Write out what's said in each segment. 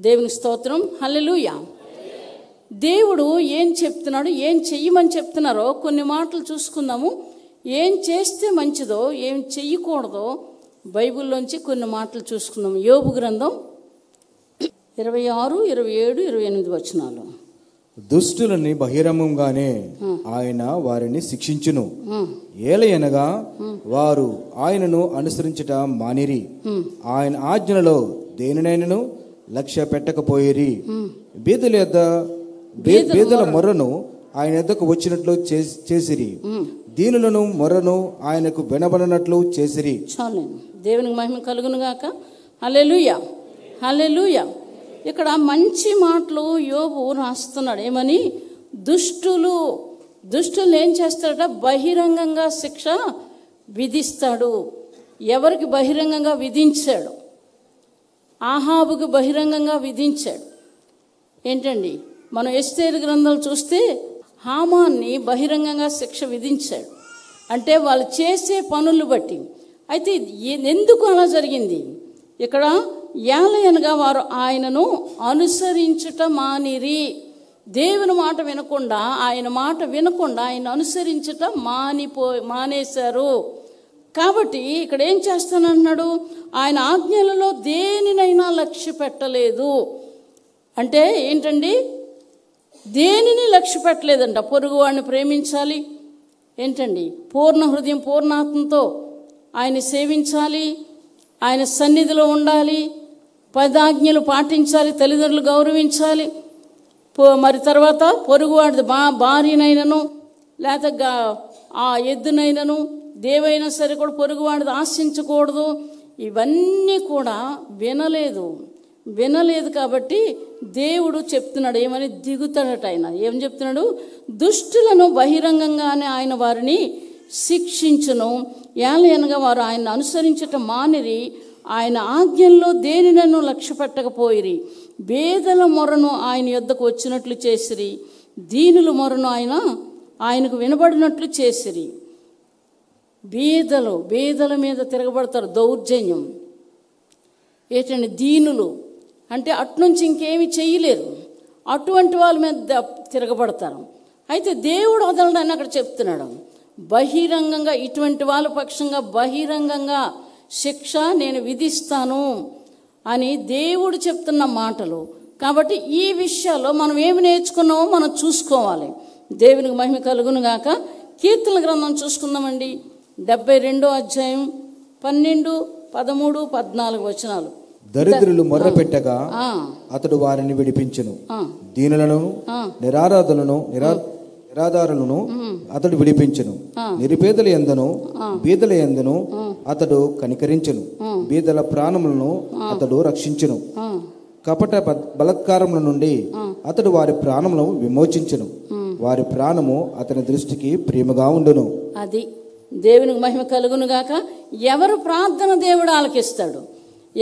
దేవుని స్తోత్రం. హల్లెలూయా. దేవుడు ఏం చెప్తున్నాడు, ఏం చెయ్యమని చెప్తున్నారో కొన్ని మాటలు చూసుకుందాము. ఏం చేస్తే మంచిదో, ఏం చెయ్యకూడదో బైబిల్లోంచి కొన్ని మాటలు చూసుకుందాము. యోబు గ్రంథం 26, 27, 28 వచనాలు. దుష్టులని బహిరంగంగానే ఆయన వారిని శిక్షించును, ఏలయనగా వారు ఆయనను అనుసరించుట మానిరి, ఆయన ఆజ్ఞలలో దేనినైనను లక్ష్య పెట్టకపోయిరి. బీదల మొర్రను ఆయన ఎద్దకు వచ్చినట్లు చేసిరి, దీనులను మొర్రను ఆయనకు వినబడినట్లు చేసిరి. చాలు, దేవునికి మహిమ కలుగును గాక. హల్లెలూయా, హల్లెలూయా. ఇక్కడ మంచి మాటలు యోబు రాస్తున్నాడు. ఏమని? దుష్టులు ఏం చేస్తాడట? బహిరంగంగా శిక్ష విధిస్తాడు. ఎవరికి బహిరంగంగా విధించాడు? ఆహాబుకు బహిరంగంగా విధించాడు. ఏంటండి, మనం ఎస్తేరు గ్రంథాలు చూస్తే హామాన్ని బహిరంగంగా శిక్ష విధించాడు. అంటే వాళ్ళు చేసే పనులు బట్టి. అయితే ఎందుకు అలా జరిగింది? ఇక్కడ ఏలయనగా వారు ఆయనను అనుసరించుట మానిరి. దేవుని మాట వినకుండా, ఆయన మాట వినకుండా ఆయన అనుసరించుట మానేశారు. కాబట్టి ఇక్కడ ఏం చేస్తానంటున్నాడు? ఆయన ఆజ్ఞలలో దేనినైనా లక్ష్య పెట్టలేదు. అంటే ఏంటండి? దేనిని లక్ష్య పెట్టలేదంట. పొరుగువాడిని ప్రేమించాలి, ఏంటండి, పూర్ణ హృదయం పూర్ణాత్మతో ఆయన సేవించాలి, ఆయన సన్నిధిలో ఉండాలి, 10 ఆజ్ఞలు పాటించాలి, తల్లిదండ్రులు గౌరవించాలి. మరి తర్వాత పొరుగువాడి భార్యనైనను లేక ఆ ఎద్దునైనను దేవైనా సరే కూడా పొరుగువాడిది ఆశించకూడదు. ఇవన్నీ కూడా వినలేదు కాబట్టి దేవుడు చెప్తున్నాడు. ఏమని? దిగుతాడట ఆయన. ఏం చెప్తున్నాడు? దుష్టులను బహిరంగంగానే ఆయన వారిని శిక్షించును, ఏలయనగా వారు ఆయన అనుసరించటం మానిరి, ఆయన ఆజ్ఞల్లో దేనినైనా లక్ష్య పెట్టకపోయిరి. బేదల మొరను ఆయన యొద్దకు వచ్చినట్లు చేసిరి, దీనుల మొరను ఆయనకు వినబడినట్లు చేసిరి. బేదల మీద తిరగబడతారు, దౌర్జన్యం. ఏంటండి? దీనులు అంటే అట్నుంచి ఇంకేమి చేయలేరు, అటువంటి వాళ్ళ మీద తిరగబడతారు. అయితే దేవుడు వదలడని అక్కడ చెప్తున్నాడు. బహిరంగంగా ఇటువంటి వాళ్ళ పక్షంగా బహిరంగంగా శిక్ష నేను విధిస్తాను అని దేవుడు చెప్తున్న మాటలు. కాబట్టి ఈ విషయాల్లో మనం ఏమి నేర్చుకున్నామో మనం చూసుకోవాలి. దేవునికి మహిమ కలుగును గాక. కీర్తనల గ్రంథం చూసుకుందామండి. 72వ అధ్యాయం 12, 13, 14 వచనాలు. దరిద్రులు మొర్ర పెట్టగా అతడు వారిని విడిపించును, దీనులను నిరాధారులను అతడు విడిపించును, నిరుపేదల యందును బీదల యందును అతడు కనికరించును, బీదల ప్రాణములను అతడు రక్షించును, కపట బలత్కారముల నుండి అతడు వారి ప్రాణములను విమోచించును, వారి ప్రాణము అతని దృష్టికి ప్రేమగా ఉండును. అది దేవునికి మహిమ కలుగును గాక. ఎవరు ప్రార్థన దేవుడు ఆలకిస్తాడు,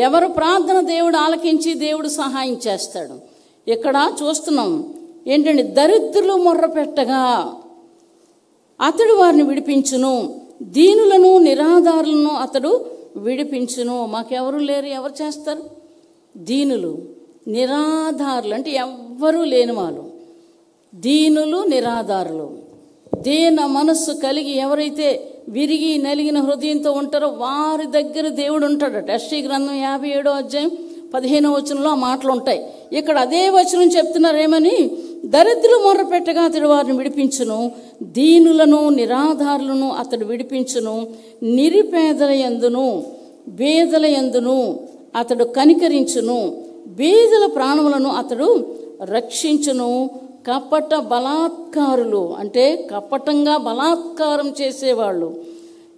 ఎవరు ప్రార్థన దేవుడు ఆలకించి దేవుడు సహాయం చేస్తాడు. ఇక్కడ చూస్తున్నాం ఏంటండి? దరిద్రులు మొర్ర పెట్టగా అతడు వారిని విడిపించును, దీనులను నిరాధారులను అతడు విడిపించును. మాకెవరు లేరు, ఎవరు చేస్తారు? దీనులు నిరాధారులు అంటే ఎవ్వరూ లేని వాళ్ళు, దీనులు నిరాధారులు. దీన మనస్సు కలిగి ఎవరైతే విరిగి నలిగిన హృదయంతో ఉంటారో వారి దగ్గర దేవుడు ఉంటాడట. యెషయా గ్రంథం 57వ అధ్యాయం 15వ వచనంలో ఆ మాటలు ఉంటాయి. ఇక్కడ అదే వచనం చెప్తున్నారు. ఏమని? దరిద్రులు మొర్ర పెట్టగా అతడు వారిని విడిపించును, దీనులను నిరాధారులను అతడు విడిపించును, నిరుపేదల యందును బేదల యందును అతడు కనికరించును, బేదల ప్రాణములను అతడు రక్షించును. కపట బలాత్కారులు అంటే కపటంగా బలాత్కారం చేసేవాళ్ళు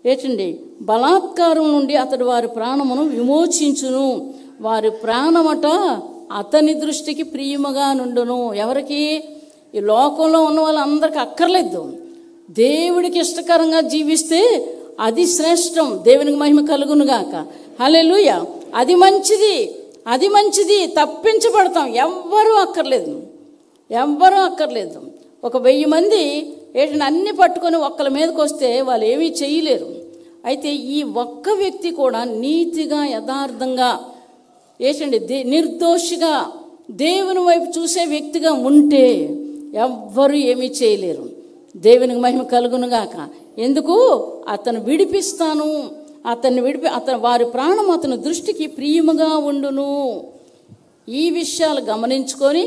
ఏంటండి? బలాత్కారం నుండి అతడు వారి ప్రాణమును విమోచించును, వారి ప్రాణమట అతని దృష్టికి ప్రియముగా నుండును. ఎవరికి? ఈ లోకంలో ఉన్న వాళ్ళందరికీ అక్కర్లేదు. దేవుడికి ఇష్టకరంగా జీవిస్తే అది శ్రేష్టం. దేవునికి మహిమ కలుగునుగాక. హల్లెలూయా. అది మంచిది. తప్పించబడతాం. ఎవ్వరూ అక్కర్లేదు. ఒక 1000 మంది ఏంటంటే అన్ని పట్టుకొని ఒక్కల మీదకి వస్తే వాళ్ళు ఏమీ చేయలేరు. అయితే ఈ ఒక్క వ్యక్తి కూడా నీతిగా యథార్థంగా ఏంటండి నిర్దోషిగా దేవుని వైపు చూసే వ్యక్తిగా ఉంటే ఎవ్వరూ ఏమీ చేయలేరు. దేవునికి మహిమ కలుగునుగాక. ఎందుకు? అతను విడిపిస్తాను, అతను వారి ప్రాణం అతని దృష్టికి ప్రియముగా ఉండును. ఈ విషయాలు గమనించుకొని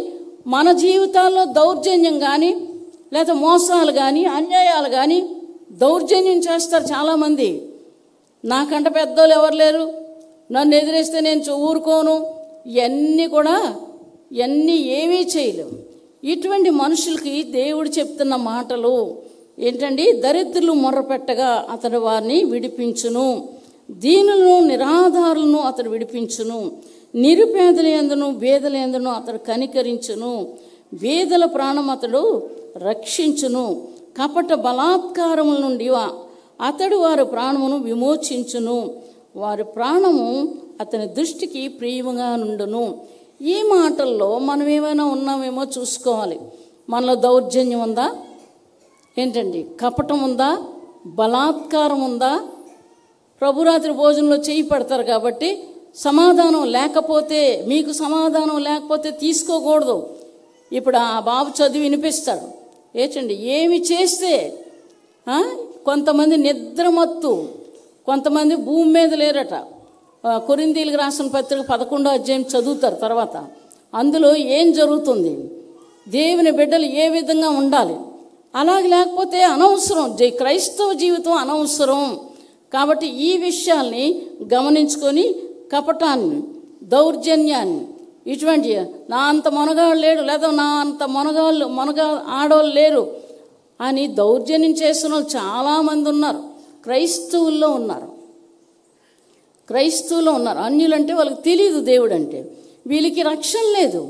మన జీవితాల్లో దౌర్జన్యం కానీ లేదా మోసాలు కానీ అన్యాయాలు కానీ దౌర్జన్యం చేస్తారు చాలామంది. నాకంటే పెద్దోళ్ళు ఎవరు లేరు, నన్ను ఎదిరేస్తే నేను ఊరుకోను, ఇవన్నీ ఏమీ చేయలేవు. ఇటువంటి మనుషులకి దేవుడు చెప్తున్న మాటలు ఏంటండి? దరిద్రులు మొర్రపెట్టగా అతడు వారిని విడిపించును, దీనులను నిరాధారులను అతడు విడిపించును, నిరుపేదల యందును బేదల యందును అతడు కనికరించును, బేదల ప్రాణం అతడు రక్షించును, కపట బలాత్కారముల నుండి అతడు వారి ప్రాణమును విమోచించును, వారి ప్రాణము అతని దృష్టికి ప్రియముగా నుండును. ఈ మాటల్లో మనం ఏమైనా ఉన్నామేమో చూసుకోవాలి. మనలో దౌర్జన్యం ఉందా ఏంటండి? కపటం ఉందా? బలాత్కారం ఉందా? ప్రభురాత్రి భోజనంలో చేయి పెడతారు కాబట్టి సమాధానం లేకపోతే, మీకు సమాధానం లేకపోతే తీసుకోకూడదు. ఇప్పుడు ఆ బాబు చదివి వినిపిస్తాడు ఏంటండి? ఏమి చేస్తే కొంతమంది నిద్రమత్తు, కొంతమంది భూమి మీద లేరట. కొరింథీయులకు రాసిన పత్రిక 11వ అధ్యాయం చదువుతారు తర్వాత. అందులో ఏం జరుగుతుంది, దేవుని బిడ్డలు ఏ విధంగా ఉండాలి. అలాగే లేకపోతే అనవసరం, క్రైస్తవ జీవితం అనవసరం. కాబట్టి ఈ విషయాల్ని గమనించుకొని కపటాన్ని, దౌర్జన్యాన్ని, ఇటువంటి నా అంత మొనగాళ్ళు లేడు లేదా నా అంత ఆడవాళ్ళు లేరు అని దౌర్జన్యం చేసిన వాళ్ళు చాలామంది ఉన్నారు. క్రైస్తవుల్లో ఉన్నారు. అన్యులంటే వాళ్ళకి తెలియదు దేవుడు అంటే. వీళ్ళకి రక్షణ లేదు,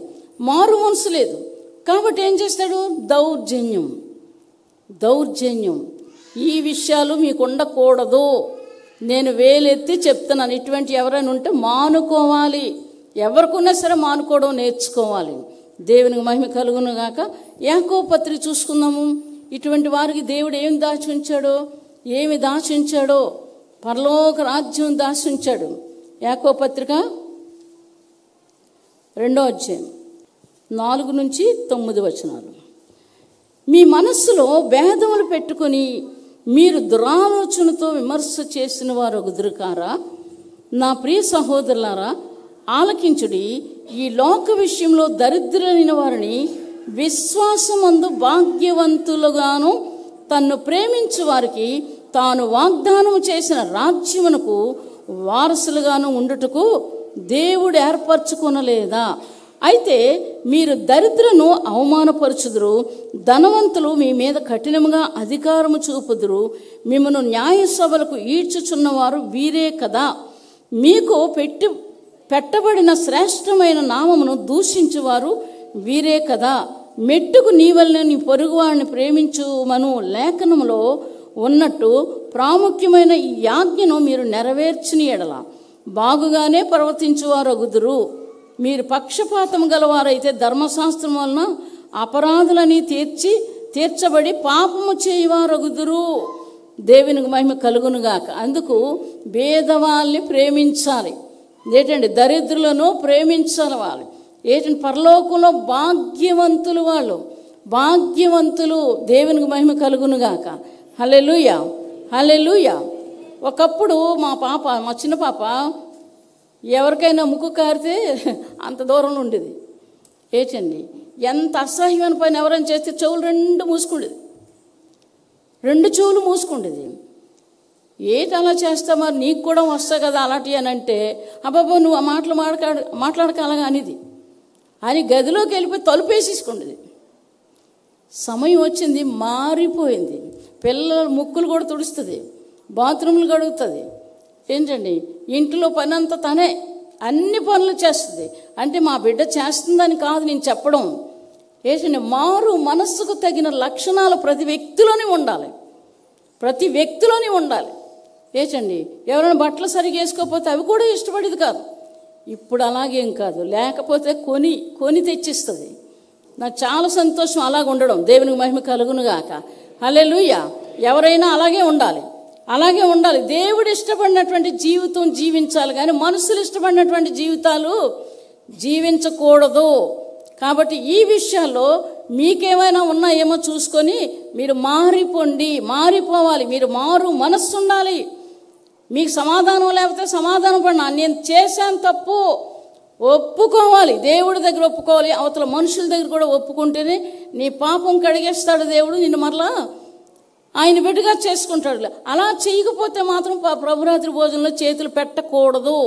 మారు మనసు లేదు. కాబట్టి ఏం చేస్తాడు? దౌర్జన్యం. ఈ విషయాలు మీకు ఉండకూడదు. నేను వేలెత్తి చెప్తున్నాను. ఇటువంటి ఎవరైనా ఉంటే మానుకోవాలి. ఎవరికున్నా సరే మానుకోవడం నేర్చుకోవాలి. దేవునికి మహిమ కలుగును గాక. యాకోబు పత్రిక చూసుకుందాము. ఇటువంటి వారికి దేవుడు ఏమి దాచుంచాడో పరలోక రాజ్యం దాచుంచాడు. యాకోబు పత్రిక 2వ అధ్యాయం 4 నుంచి 9 వచనాలు. మీ మనస్సులో భేదములు పెట్టుకొని మీరు దురాలోచనతో విమర్శ చేసిన వారు గుదురుకారా? నా ప్రియ సహోదరులారా, ఆలకించుడి. ఈ లోక విషయంలో దరిద్రులైన వారిని విశ్వాసమందు భాగ్యవంతులుగాను తన్ను ప్రేమించు వారికి తాను వాగ్దానం చేసిన రాజ్యమునకు వారసులుగాను ఉండుటకు దేవుడు ఏర్పరచుకొనలేదా? అయితే మీరు దరిద్రులను అవమానపరచుదురు, ధనవంతులు మీ మీద కఠినముగా అధికారము చూపుదురు, మిమ్మను న్యాయ సభలకు ఈడ్చుచున్నవారు వీరే కదా. మీకు పెట్టబడిన శ్రేష్టమైన నామమును దూషించువారు వీరే కదా. మెట్టుకు నీ వలన నీ పొరుగువాడిని ప్రేమించుమను లేఖనములో ఉన్నట్టు ప్రాముఖ్యమైన ఈ ఆజ్ఞను మీరు నెరవేర్చిన ఎడల బాగుగానే ప్రవర్తించువారగుదురు. మీరు పక్షపాతం గలవారైతే ధర్మశాస్త్రం వలన అపరాధులని తీర్చబడి పాపము చేయవారగుదురు. దేవునికి మహిమ కలుగునుగాక. అందుకు భేదవాళ్ళని ప్రేమించాలి. ఏంటండి? దరిద్రులను ప్రేమించాలి. వాళ్ళు ఏంటంటే పరలోకంలో భాగ్యవంతులు. దేవునికి మహిమ కలుగునుగాక. హల్లెలూయా, హల్లెలూయా. ఒకప్పుడు మా చిన్న పాప ఎవరికైనా ముక్కు కారితే అంత దూరంలో ఉండేది. ఏంటండి? ఎంత అసహ్యమైన పని ఎవరైనా చేస్తే చెవులు 2 మూసుకుండేది. 2 చెవులు మూసుకుండేది. ఏంటి అలా చేస్తా, మరి నీకు కూడా వస్తాయి కదా అలాంటివి అని అంటే, అబ్బాబా నువ్వు ఆ మాటలు మాట్లాడకాలగా అనేది అని గదిలోకి వెళ్ళిపోయి తలుపేసేసుకుండేది. సమయం వచ్చింది, మారిపోయింది. పిల్లల ముక్కులు కూడా తుడుస్తుంది, బాత్రూములు కడుగుతుంది. ఏంటండి? ఇంట్లో పని అంతా తనే అన్ని పనులు చేస్తుంది. అంటే మా బిడ్డ చేస్తుందని కాదు నేను చెప్పడం. ఏంటండి? మారు మనస్సుకు తగిన లక్షణాలు ప్రతి వ్యక్తిలోనే ఉండాలి. ఏంటండి? ఎవరైనా బట్టలు సరిగా వేసుకోకపోతే అవి కూడా ఇష్టపడేది కాదు. ఇప్పుడు అలాగేం కాదు, లేకపోతే కొని తెచ్చిస్తుంది. నాకు చాలా సంతోషం అలాగ ఉండడం. దేవునికి మహిమ కలుగునుగాక. హల్లెలూయా. ఎవరైనా అలాగే ఉండాలి. దేవుడు ఇష్టపడినటువంటి జీవితం జీవించాలి, కానీ మనుషులు ఇష్టపడినటువంటి జీవితాలు జీవించకూడదు. కాబట్టి ఈ విషయాల్లో మీకేమైనా ఉన్నాయేమో చూసుకొని మీరు మారిపోవాలి. మీరు మారు మనస్సు ఉండాలి. మీకు సమాధానం లేకపోతే సమాధానం పడినా నేను చేశాను తప్పు ఒప్పుకోవాలి. దేవుడి దగ్గర ఒప్పుకోవాలి, అవతల మనుషుల దగ్గర కూడా ఒప్పుకుంటేనే నీ పాపం కడిగేస్తాడు దేవుడు, నిన్ను మరలా ఆయన బిడ్డగా చేసుకుంటాడు. అలా చేయకపోతే మాత్రం ప్రభురాత్రి భోజనంలో చేతులు పెట్టకూడదు.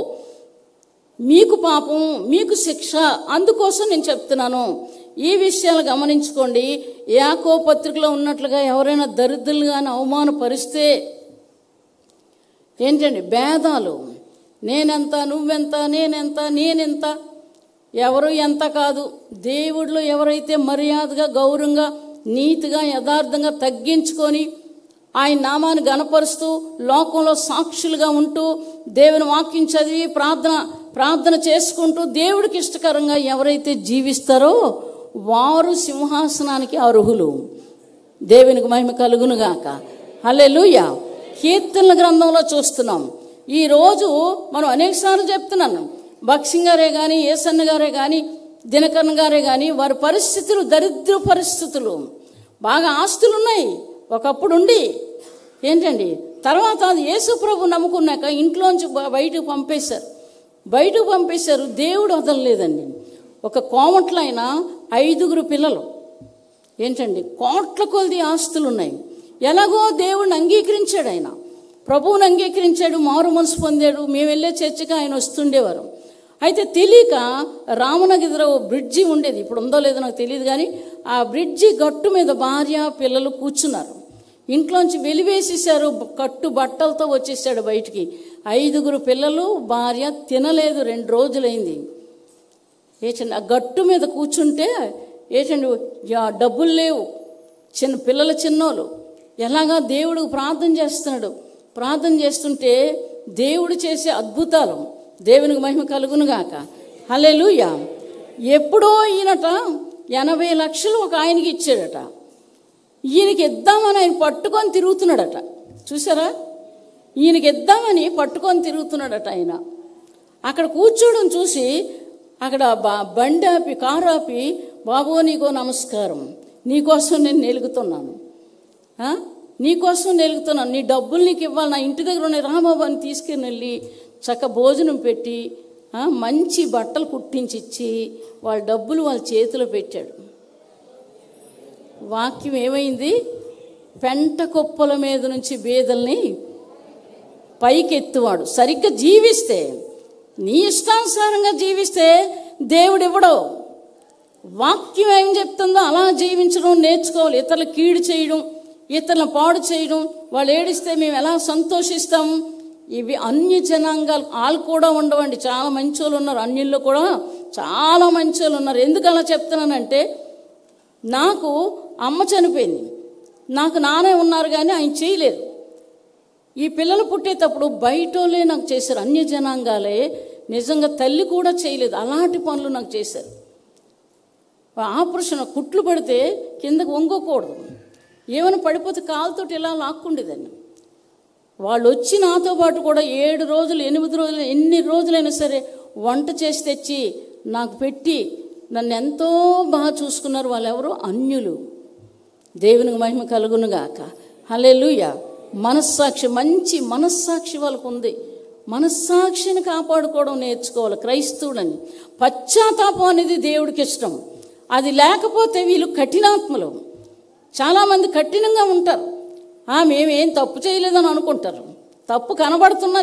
మీకు పాపం, మీకు శిక్ష. అందుకోసం నేను చెప్తున్నాను. ఈ విషయాలు గమనించుకోండి. యాకోబు పత్రికలో ఉన్నట్లుగా ఎవరైనా దరిద్రులు కానీ అవమానపరిస్తే ఏంటండి భేదాలు, నేనెంత నువ్వెంత, నేనెంత ఎవరు ఎంత కాదు. దేవుడిలో ఎవరైతే మర్యాదగా, గౌరవంగా, నీతిగా, యథార్థంగా తగ్గించుకొని ఆయన నామాన్ని గణపరుస్తూ లోకంలో సాక్షులుగా ఉంటూ దేవుని వాక్యం చదివి ప్రార్థన చేసుకుంటూ దేవుడికి ఇష్టకరంగా ఎవరైతే జీవిస్తారో వారు సింహాసనానికి అర్హులు. దేవునికి మహిమ కలుగునుగాక. హల్లెలూయా. కీర్తనల గ్రంథంలో చూస్తున్నాం. ఈరోజు మనం అనేకసార్లు చెప్తున్నాను, భక్సింగ్ గారే కానీ, ఏసన్న గారే కానీ, దినకరణ గారే కానీ, వారి పరిస్థితులు దరిద్ర పరిస్థితులు. బాగా ఆస్తులు ఉన్నాయి ఒకప్పుడు ఉండి ఏంటండి, తర్వాత అది యేసు ప్రభు నమ్ముకున్నాక ఇంట్లోంచి బయటకు పంపేశారు. దేవుడు వదలలేదండి. ఒక కోమట్లైన 5 పిల్లలు ఏంటండి, కోట్ల కొలది ఆస్తులు ఉన్నాయి. ఎలాగో దేవుడిని అంగీకరించాడు, ఆయన ప్రభువుని అంగీకరించాడు, మారు మనసు పొందాడు. మేము వెళ్ళే చర్చికి ఆయన వస్తుండేవారు. అయితే తెలియక రామనగిరిలో బ్రిడ్జి ఉండేది, ఇప్పుడు ఉందో లేదో నాకు తెలియదు కానీ ఆ బ్రిడ్జి గట్టు మీద భార్య పిల్లలు కూర్చున్నారు. ఇంట్లోంచి వెలివేసేసారు, కట్టు బట్టలతో వచ్చేసాడు బయటికి. 5 పిల్లలు, భార్య తినలేదు, 2 రోజులైంది. ఏచండి ఆ గట్టు మీద కూర్చుంటే ఏచండి డబ్బులు లేవు, పిల్లల చిన్నోళ్ళు. ఎలాగా దేవుడు ప్రార్థన చేస్తుంటే దేవుడు చేసే అద్భుతాలు. దేవునికి మహిమ కలుగునుగాక. హల్లెలూయా. ఎప్పుడో ఈయనట 80 లక్షలు ఒక ఆయనకి ఇచ్చాడట. ఈయనకి ఇద్దామని ఆయన పట్టుకొని తిరుగుతున్నాడట. చూసారా, ఈయనకి ఇద్దామని పట్టుకొని తిరుగుతున్నాడట. ఆయన అక్కడ కూర్చోవడం చూసి అక్కడ బండి ఆపి, కారు ఆపి, బాబు నీకో నమస్కారం, నీకోసం నేను నెలుగుతున్నాను, నీ డబ్బులు నీకు ఇవ్వాలి, నా ఇంటి దగ్గర ఉన్న రాబాబు అని తీసుకుని వెళ్ళి చక్క భోజనం పెట్టి మంచి బట్టలు కుట్టించి ఇచ్చి వాళ్ళ డబ్బులు వాళ్ళ చేతిలో పెట్టాడు. వాక్యం ఏమైంది, పెంట కుప్పల మీద నుంచి బేదల్ని పైకెత్తువాడు. సరిగ్గా జీవిస్తే, నీ ఇష్టానుసారంగా జీవిస్తే దేవుడు ఇవ్వడు. వాక్యం ఏం చెప్తుందో అలా జీవించడం నేర్చుకోవాలి. ఇతరులు కీడు చేయడం, ఇతరులను పాడు చేయడం, వాళ్ళు ఏడిస్తే మేము ఎలా సంతోషిస్తాం, ఇవి అన్య జనాంగాలు. వాళ్ళు కూడా ఉండవండి, చాలా మంచోళ్ళు ఉన్నారు, అన్యుల్లో కూడా చాలా మంచోళ్ళు ఉన్నారు. ఎందుకు అలా చెప్తున్నానంటే, నాకు అమ్మ చనిపోయింది, నాకు నాన్న ఉన్నారు కానీ ఆయన చేయలేరు. ఈ పిల్లలు పుట్టేటప్పుడు బయటోళ్ళే నాకు చేశారు, అన్య జనాంగాలే. నిజంగా తల్లి కూడా చేయలేదు, అలాంటి పనులు నాకు చేశారు. ఆపరేషన్ కుట్లు పడితే కిందకు వంగకూడదు, ఏమైనా పడిపోతే కాలుతోటి ఇలా లాక్కుండేదాన్ని. వాళ్ళు వచ్చి నాతో పాటు కూడా 7 రోజులు 8 రోజులు ఎన్ని రోజులైనా సరే వంట చేసి తెచ్చి నాకు పెట్టి నన్ను ఎంతో బాగా చూసుకున్నారు. వాళ్ళు ఎవరు, అన్యులు. దేవునికి మహిమ కలుగునుగాక. హల్లెలూయా. మనస్సాక్షి, మంచి మనస్సాక్షి వాళ్ళకు ఉంది. మనస్సాక్షిని కాపాడుకోవడం నేర్చుకోవాలి క్రైస్తవుడని. పశ్చాత్తాపం అనేది దేవుడికి ఇష్టం. అది లేకపోతే వీళ్ళు కఠినాత్మలు. చాలామంది కఠినంగా ఉంటారు. మేమేం తప్పు చేయలేదని అనుకుంటారు. తప్పు కనబడుతున్నా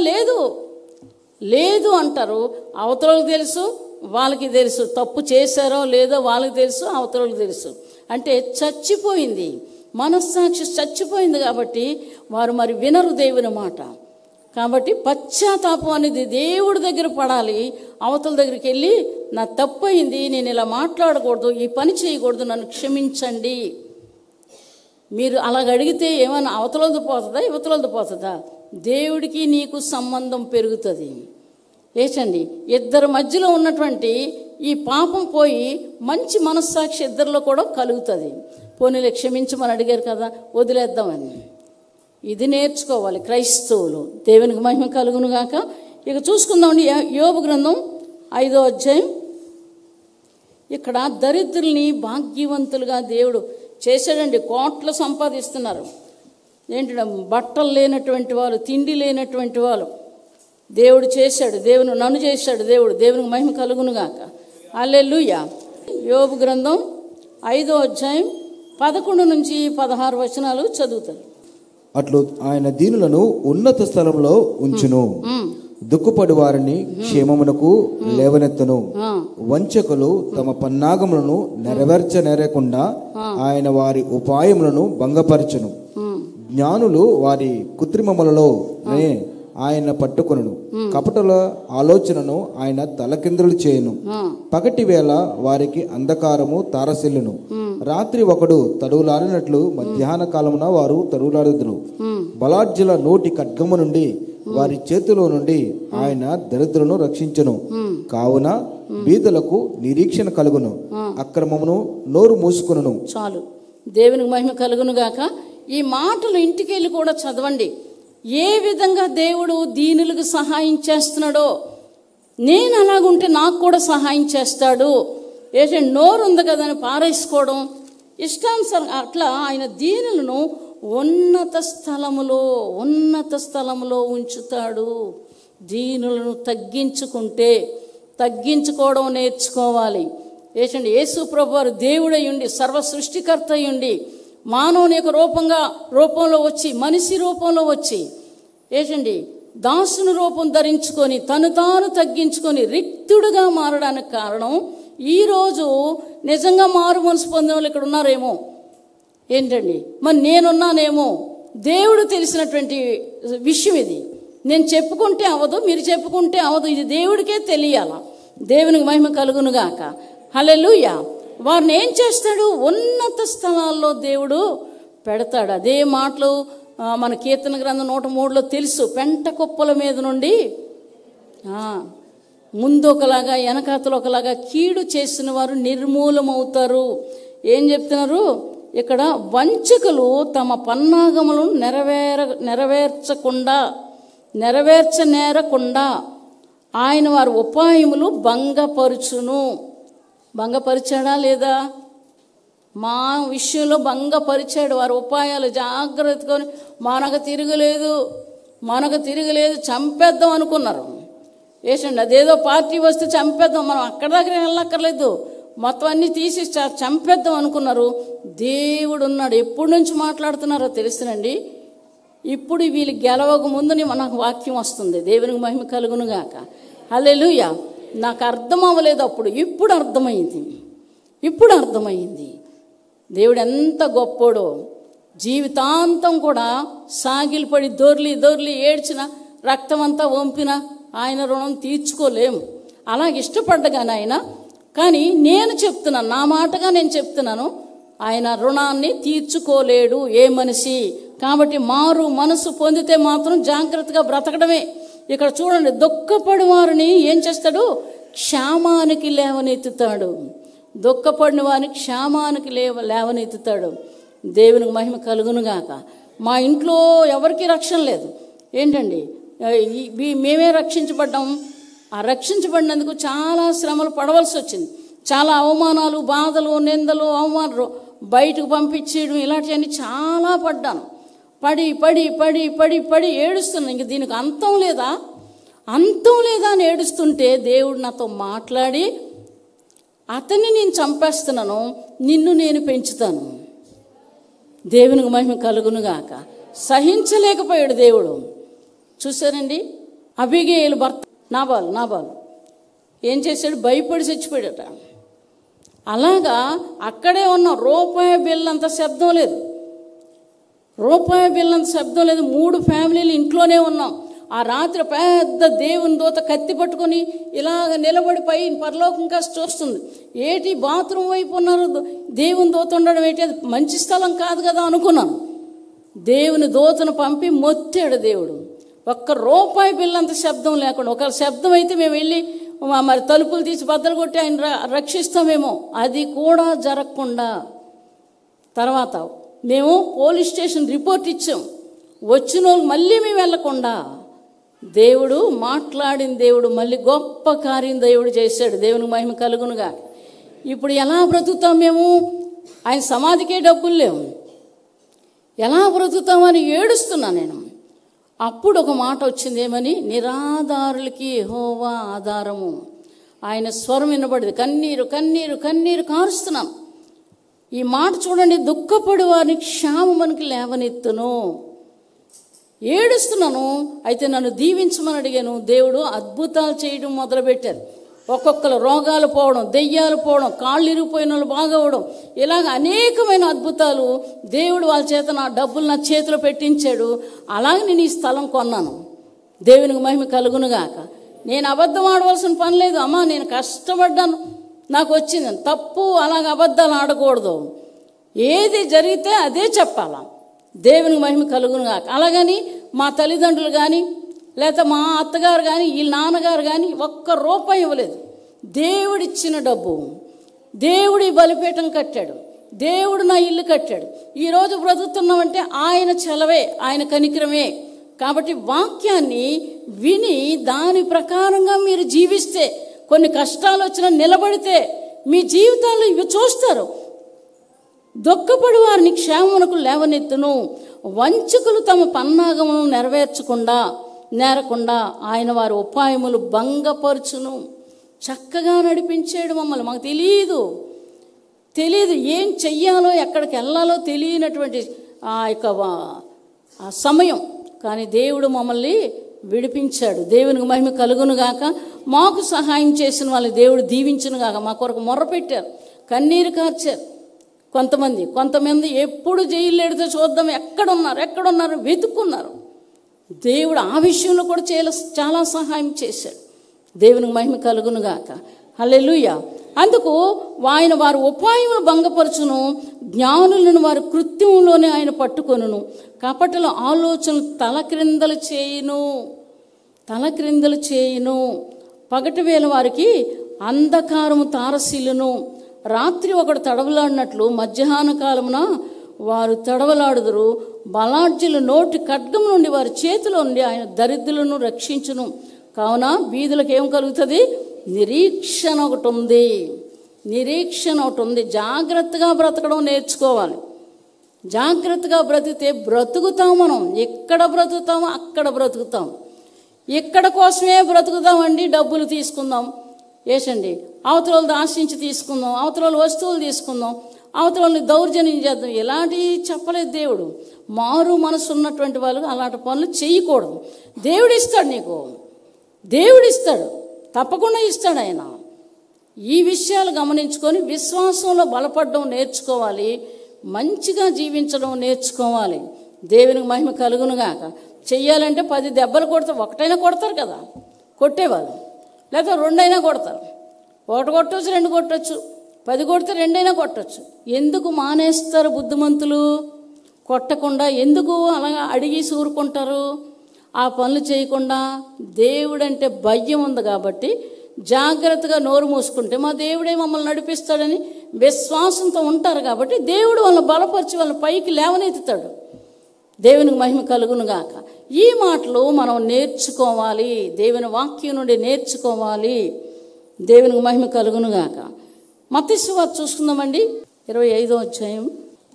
లేదు అంటారు. అవతలకు తెలుసు, వాళ్ళకి తెలుసు. తప్పు చేశారో లేదో వాళ్ళకి తెలుసు, అవతలకు తెలుసు. అంటే చచ్చిపోయింది, మనస్సాక్షి చచ్చిపోయింది. కాబట్టి వారు మరి వినరు దేవుని మాట. కాబట్టి పశ్చాత్తాపం అనేది దేవుడి దగ్గర పడాలి. అవతల దగ్గరికి వెళ్ళి నా తప్పు అయింది, నేను ఇలా మాట్లాడకూడదు, ఈ పని చేయకూడదు, నన్ను క్షమించండి. మీరు అలాగ అడిగితే ఏమైనా అవతలది పోతుందా, యువతలది పోతుందా? దేవుడికి నీకు సంబంధం పెరుగుతుంది. ఏచండి, ఇద్దరి మధ్యలో ఉన్నటువంటి ఈ పాపం పోయి మంచి మనస్సాక్షి ఇద్దరిలో కూడా కలుగుతుంది. పోనీలే క్షమించమని అడిగారు కదా, వదిలేద్దామని. ఇది నేర్చుకోవాలి క్రైస్తవులు. దేవునికి మహిమ కలుగునుగాక. ఇక చూసుకుందామండి, యోబు గ్రంథం 5వ అధ్యాయం ఇక్కడ దరిద్రుల్ని భాగ్యవంతులుగా దేవుడు చేశాడండి. కోట్లు సంపాదిస్తున్నారు. ఏంటంటే బట్టలు లేనటువంటి వాళ్ళు, తిండి లేనటువంటి వాళ్ళు దేవుడు చేశాడు. దేవుని నన్ను చేశాడు దేవుడు. దేవునికి మహిమ కలుగునుగాక. హల్లెలూయా. యోబు గ్రంథం 5వ అధ్యాయం 11 నుంచి 16 వచనాలు చదువుతారు. అట్లు ఆయన దీనులను ఉన్నత స్థలంలో ఉంచును, దుఃఖపడి వారిని క్షేమమునకు లేవనెత్తను. వంచకులు తమ పన్నాగములను నెరవేర్చనేరకుండా ఆయన వారి ఉపాయములను భంగపరచును. జ్ఞానులు వారి కృత్రిమములలో ఆయన పట్టుకొనును. కపటుల ఆలోచనను ఆయన తలకిందులు చేయను. పగటి వేళ వారికి అంధకారము తారసిల్లును. రాత్రి ఒకడు తడువులాడినట్లు మధ్యాహ్న కాలమున వారు తడువులాడుదురు. బలాఢ్యుల నోటి ఖడ్గము నుండి వారి చేతిలో నుండి ఆయన దరిద్రులను రక్షించును. కావున బీదలకు నిరీక్షణ కలుగును, అక్రమమును నోరు మూసుకును. చాలు. దేవునికి మహిమ కలుగును గాక. ఈ మాటలు ఇంటికి వెళ్ళి కూడా చదవండి. ఏ విధంగా దేవుడు దీనులకు సహాయం చేస్తున్నాడో, నేను అలాగుంటే నాకు కూడా సహాయం చేస్తాడు. ఏంటంటే నోరు ఉంది కదని పారేసుకోవడం ఇష్టానుసారం అట్లా ఆయన దీనులను ఉన్నత స్థలములో ఉంచుతాడు. దీనులను తగ్గించుకోవడం నేర్చుకోవాలి. ఏంటంటే యేసు ప్రభువు వారు దేవుడై ఉండి, సర్వ సృష్టికర్త అయి ఉండి, మానవుని యొక్క రూపంలో వచ్చి, మనిషి రూపంలో వచ్చి, ఏంటండి దాసుని రూపం ధరించుకొని తను తాను తగ్గించుకొని రిక్తుడుగా మారడానికి కారణం, ఈరోజు నిజంగా మారు మనసు పొందిన వాళ్ళు ఇక్కడ ఉన్నారేమో. ఏంటండి మరి నేనున్నానేమో. దేవుడు తెలిసినటువంటి విషయం ఇది. నేను చెప్పుకుంటే అవదు, మీరు చెప్పుకుంటే అవదు. ఇది దేవుడికే తెలియాల. దేవునికి మహిమ కలుగునుగాక. హల్లెలూయా. వారిని ఏం చేస్తాడు? ఉన్నత స్థలాల్లో దేవుడు పెడతాడు. అదే మాటలు మన కీర్తన గ్రంథం 103లో తెలుసు. పెంట కుప్పల మీద నుండి ముందు ఒకలాగా వెనకాతలు ఒకలాగా కీడు చేసిన వారు నిర్మూలమవుతారు. ఏం చెప్తున్నారు ఇక్కడ? వంచకులు తమ పన్నాగములను నెరవేర్చనేరకుండా ఆయన వారి ఉపాయములు భంగపరిచాడా లేదా? మా విషయంలో భంగపరిచాడు. వారి ఉపాయాలు జాగ్రత్తగా మనకు తిరగలేదు చంపేద్దాం అనుకున్నారు. వేసండి అదేదో పార్టీ వస్తే చంపేద్దాం, మనం అక్కడ దగ్గర వెళ్ళక్కర్లేదు, మొత్తం అన్నీ తీసి చంపేద్దాం అనుకున్నారు. దేవుడు ఉన్నాడు. ఎప్పటి నుంచి మాట్లాడుతున్నారో తెలుసునండి. ఇప్పుడు వీళ్ళు గెలవక ముందు మనకు వాక్యం వస్తుంది. దేవునికి మహిమ కలుగునుగాక. హల్లెలూయా. నాకు అర్థం అవ్వలేదు అప్పుడు, ఇప్పుడు అర్థమైంది. దేవుడు ఎంత గొప్పోడో. జీవితాంతం కూడా సాగిలిపడి దొర్లి ఏడ్చిన, రక్తం అంతా వంపిన ఆయన రుణం తీర్చుకోలేము. అలాగే ఇష్టపడ్డగానే ఆయన, కానీ నేను చెప్తున్నాను, నా మాటగా నేను చెప్తున్నాను, ఆయన రుణాన్ని తీర్చుకోలేడు ఏ మనిషి. కాబట్టి మారు మనసు పొందితే మాత్రం జాగ్రత్తగా బ్రతకడమే. ఇక్కడ చూడండి, దుఃఖపడి వారిని ఏం చేస్తాడు? క్షేమానికి లేవనెత్తుతాడు. దుఃఖపడిన వారిని క్షేమానికి లేవనెత్తుతాడు. దేవునికి మహిమ కలుగునుగాక. మా ఇంట్లో ఎవరికీ రక్షణ లేదు. ఏంటండి మేమే రక్షించబడ్డాం. ఆ రక్షించబడినందుకు చాలా శ్రమలు పడవలసి వచ్చింది. చాలా అవమానాలు, బాధలు, నిందలు, అవమానాలు, బయటకు పంపించేయడం, ఇలాంటివన్నీ చాలా పడ్డాను. పడి ఏడుస్తున్నాను. ఇంక దీనికి అంతం లేదా అని ఏడుస్తుంటే దేవుడు నాతో మాట్లాడి, అతన్ని నేను చంపేస్తున్నాను, నిన్ను నేను పెంచుతాను. దేవునికి మహిమ కలుగునుగాక. సహించలేకపోయాడు దేవుడు. చూసారండి, అబిగయీలు భర్త నాబాలు ఏం చేశాడు? భయపడి చచ్చిపోయాడట. అలాగా అక్కడే ఉన్నాం. రూపాయి బిల్లంత శబ్దం లేదు. 3 ఫ్యామిలీలు ఇంట్లోనే ఉన్నాం. ఆ రాత్రి పెద్ద దేవుని దూత కత్తి పట్టుకొని ఇలాగ నిలబడి పరలోకం కాస్త చూస్తుంది. ఏటి బాత్రూమ్ వైపు ఉన్నారు, దేవుని దూత ఉండడం ఏంటి, అది మంచి స్థలం కాదు కదా అనుకున్నాను. దేవుని దూతను పంపి మొత్తాడు దేవుడు. ₹1 బిల్లంత శబ్దం లేకుండా. ఒక శబ్దం అయితే మేము వెళ్ళి మరి తలుపులు తీసి బద్దలు కొట్టి ఆయన రక్షిస్తామేమో, అది కూడా జరగకుండా తర్వాత మేము పోలీస్ స్టేషన్ రిపోర్ట్ ఇచ్చాం. వచ్చిన వాళ్ళు మళ్ళీ మేము వెళ్ళకుండా దేవుడు మాట్లాడిన దేవుడు మళ్ళీ గొప్ప కార్యం దేవుడు చేశాడు. దేవునికి మహిమ కలుగునుగా. ఇప్పుడు ఎలా బ్రతుకుతాం మేము? ఆయన సమాధికే డబ్బులు లేవు, ఎలా బ్రతుకుతామని ఏడుస్తున్నా నేను. అప్పుడు ఒక మాట వచ్చింది, ఏమని? నిరాధారులకి యెహోవా ఆధారము. ఆయన స్వరం వినబడింది, కన్నీరు కన్నీరు కన్నీరు కారుస్తున్నాం. ఈ మాట చూడండి, దుఃఖపడి వారిని క్షేమమునికి లేవనెత్తును. ఏడుస్తున్నాను, అయితే నన్ను దీవించమని అడిగాను. దేవుడు అద్భుతాలు చేయడం మొదలుపెట్టారు. ఒక్కొక్కరు రోగాలు పోవడం, దెయ్యాలు పోవడం, కాళ్ళు ఇరిగిపోయిన వాళ్ళు బాగవడం, ఇలాగ అనేకమైన అద్భుతాలు దేవుడు వాళ్ళ చేత నా డబ్బులు నా చేతిలో పెట్టించాడు. అలాగే నేను ఈ స్థలం కొన్నాను. దేవునికి మహిమ కలుగునుగాక. నేను అబద్ధం ఆడవలసిన పని లేదు. అమ్మా నేను కష్టపడ్డాను, నాకు వచ్చింది. తప్పు, అలాగ అబద్ధాలు ఆడకూడదు. ఏది జరిగితే అదే చెప్పాలా. దేవునికి మహిమ కలుగునుగాక. అలాగని మా తల్లిదండ్రులు కానీ లేకపోతే మా అత్తగారు కానీ వీళ్ళ నాన్నగారు కానీ ఒక్క రూపాయి ఇవ్వలేదు. దేవుడిచ్చిన డబ్బు, దేవుడి బలిపీఠం కట్టాడు, దేవుడు నా ఇల్లు కట్టాడు. ఈరోజు బ్రతుకుతున్నామంటే ఆయన చలవే, ఆయన కనికరమే. కాబట్టి వాక్యాన్ని విని దాని ప్రకారంగా మీరు జీవిస్తే, కొన్ని కష్టాలు వచ్చినా నిలబడితే మీ జీవితాల్లో ఇవి చూస్తారు. దుఃఖపడి వారిని క్షేమమునకు లేవనెత్తును. వంచకులు తమ పన్నాగమును నేరకుండా ఆయన వారి ఉపాయములు భంగపరుచును. చక్కగా నడిపించాడు మమ్మల్ని. మాకు తెలియదు ఏం చెయ్యాలో, ఎక్కడికి వెళ్ళాలో తెలియనటువంటి ఆ సమయం. కానీ దేవుడు మమ్మల్ని విడిపించాడు. దేవునికి మహిమ కలుగునుగాక. మాకు సహాయం చేసిన వాళ్ళని దేవుడు దీవించునుగాక. మా కొరకు మొర్రపెట్టారు, కన్నీరు కార్చారు. కొంతమంది ఎప్పుడు జైలు ఎడితే చూద్దాం, ఎక్కడున్నారు వెతుక్కున్నారు. దేవుడు ఆ విషయంలో కూడా చాలా సహాయం చేశాడు. దేవునికి మహిమ కలుగునుగాక. హల్లెలూయా. అందుకు ఆయన వారి ఉపాయములు భంగపరచును, జ్ఞానులను వారి కృత్యంలోనే ఆయన పట్టుకొనును. కపటల ఆలోచనలు తలక్రిందలు చేయును. పగటి వేళ వారికి అంధకారము తారసిల్లును. రాత్రి ఒకడు తడవలాడినట్లు మధ్యాహ్న కాలమున వారు తడవలాడుదురు. బలాఢ్యుల నోటి ఖడ్గం నుండి వారి చేతిలో నుండి ఆయన దరిద్రులను రక్షించును. కావున బీదులకు ఏం కలుగుతుంది? నిరీక్షణ ఒకటి ఉంది. జాగ్రత్తగా బ్రతకడం నేర్చుకోవాలి. జాగ్రత్తగా బ్రతికితే బ్రతుకుతాం. మనం ఎక్కడ బ్రతుకుతామో అక్కడ బ్రతుకుతాం. ఎక్కడ కోసమే బ్రతుకుతామండి. డబ్బులు తీసుకుందాం, వేసండి, అవతల వాళ్ళని ఆశించి తీసుకుందాం, అవతల వాళ్ళ వస్తువులు తీసుకుందాం, అవతల వాళ్ళని దౌర్జన్యం చేద్దాం. ఎలాంటివి చెప్పలేదు దేవుడు. మారు మనసు ఉన్నటువంటి వాళ్ళు అలాంటి పనులు చేయకూడదు. దేవుడిస్తాడు, తప్పకుండా ఇస్తాడు ఆయన. ఈ విషయాలు గమనించుకొని విశ్వాసంలో బలపడడం నేర్చుకోవాలి, మంచిగా జీవించడం నేర్చుకోవాలి. దేవునికి మహిమ కలుగునుగాక. చెయ్యాలంటే 10 దెబ్బలు కొడతారు, ఒకటైనా కొడతారు కదా కొట్టేవాళ్ళు, లేకపోతే 2 అయినా కొడతారు. 1 కొట్టవచ్చు, 2 కొట్టవచ్చు, 10 కొడితే 2 అయినా కొట్టచ్చు. ఎందుకు మానేస్తారు బుద్ధిమంతులు? కొట్టకుండా ఎందుకు అలాగా అడిగి సూరుకుంటారు? ఆ పనులు చేయకుండా దేవుడంటే భయం ఉంది కాబట్టి జాగ్రత్తగా నోరు మూసుకుంటే మా దేవుడే మమ్మల్ని నడిపిస్తాడని విశ్వాసంతో ఉంటారు. కాబట్టి దేవుడు వాళ్ళని బలపరిచి వాళ్ళని పైకి లేవనెత్తుతాడు. దేవునికి మహిమ కలుగునుగాక. ఈ మాటలు మనం నేర్చుకోవాలి, దేవుని వాక్యం నుండి నేర్చుకోవాలి. దేవునికి మహిమ కలుగునుగాక. మత్తయి సువార్త చూసుకుందామండి, 25వ అధ్యాయం.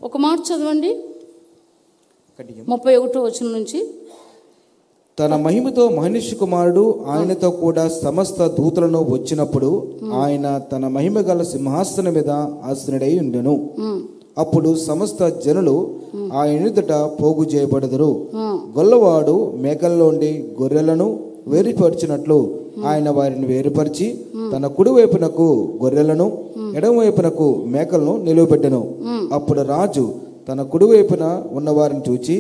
ఒక మాట చదవండి, 31వ వచనం నుంచి. తన మహిమతో మనుష్య కుమారుడు ఆయనతో కూడా సమస్త దూతలను వచ్చినప్పుడు ఆయన తన మహిమ గల సింహాసనం మీద ఆసీనుడై ఉండెను. అప్పుడు సమస్త జనులు ఆయన ఎదుట పోగు చేయబడదురు. గొల్లవాడు మేకల్లోండి గొర్రెలను వేరుపరిచినట్లు ఆయన వారిని వేరుపరిచి తన కుడి వైపునకు గొర్రెలను ఎడమ వైపునకు మేకలను నిలువబెట్టెను. అప్పుడు రాజు తన కుడివైపున ఉన్న వారిని చూచి,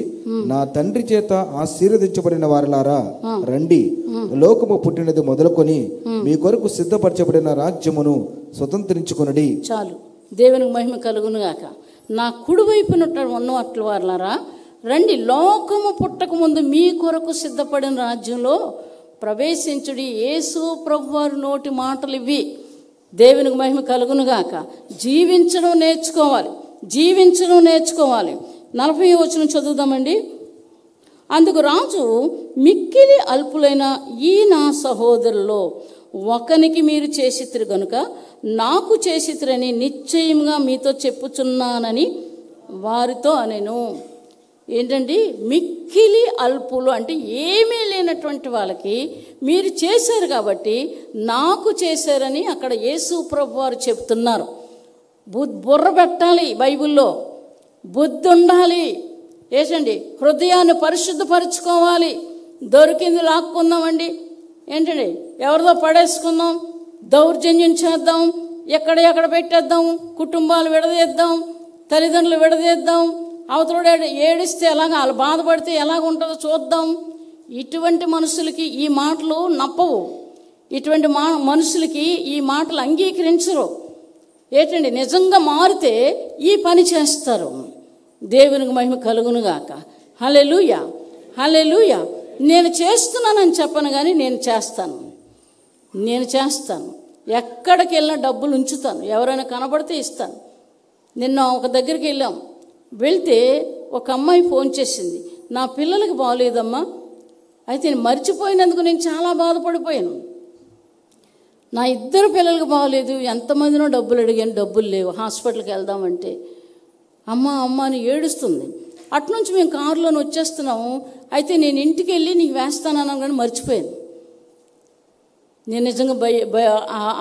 నా తండ్రి చేత ఆశీర్వదించబడిన వారలారా రండి, లోకము పుట్టినది మొదలుకొని మీ కొరకు సిద్ధపరచబడిన రాజ్యమును స్వతంత్రించుకొనుడి. చాలు. దేవునికి మహిమ కలుగునుగాక. నా కుడివైపున ఉన్నట్లు వారలారా రండి, లోకము పుట్టక ముందు మీ కొరకు సిద్ధపడిన రాజ్యంలో ప్రవేశించుడి. యేసు ప్రభువారి నోటి మాటలు ఇవి. దేవునికి మహిమ కలుగునుగాక. జీవించడం నేర్చుకోవాలి. 40వ వచనం చదువుదామండి. అందుకు రాజు, మిక్కిలి అల్పులైన ఈ నా సహోదరులో ఒకనికి మీరు చేసితిరి గనుక నాకు చేసితిరని నిశ్చయంగా మీతో చెప్పుచున్నానని వారితో అనెను. ఏంటండి, మిక్కిలి అల్పులు అంటే ఏమీ లేనటువంటి వాళ్ళకి మీరు చేశారు కాబట్టి నాకు చేశారని అక్కడ యేసు ప్రభు వారు చెప్తున్నారు. బుర్ర పెట్టాలి, బైబిల్లో బుద్ధి ఉండాలి. ఏంటండి, హృదయాన్ని పరిశుద్ధపరచుకోవాలి. దొరికింది లాక్కుందామండి, ఏంటండి ఎవరిదో పడేసుకుందాం, దౌర్జన్యం చేద్దాం, ఎక్కడ పెట్టేద్దాం, కుటుంబాలు విడదీద్దాం, తల్లిదండ్రులు విడదీద్దాం, అవతల ఏడిస్తే ఎలాగ, వాళ్ళు బాధపడితే ఎలాగ ఉంటుందో చూద్దాం. ఇటువంటి మనుషులకి ఈ మాటలు నప్పవు. ఇటువంటి మనుషులకి ఈ మాటలు అంగీకరించరు. ఏంటండి, నిజంగా మారితే ఈ పని చేస్తారు. దేవునికి మహిమ కలుగునుగాక. హల్లెలూయా, హల్లెలూయా. నేను చేస్తున్నానని చెప్పను, కానీ నేను చేస్తాను. ఎక్కడికి వెళ్ళినా డబ్బులు ఉంచుతాను, ఎవరైనా కనబడితే ఇస్తాను. నిన్న ఒక దగ్గరికి వెళ్తే ఒక అమ్మాయి ఫోన్ చేసింది, నా పిల్లలకి బాగోలేదమ్మా, అయితే నేను మర్చిపోయినందుకు నేను చాలా బాధపడిపోయాను. నా 2 పిల్లలకి బాగోలేదు, ఎంతమందినో డబ్బులు అడిగాను, డబ్బులు లేవు, హాస్పిటల్కి వెళ్దామంటే అమ్మ అని ఏడుస్తుంది. అట్నుంచి మేము కారులోనే వచ్చేస్తున్నాము. అయితే నేను ఇంటికి వెళ్ళి నీకు వేస్తానన్నాను, కానీ మర్చిపోయాను. నేను నిజంగా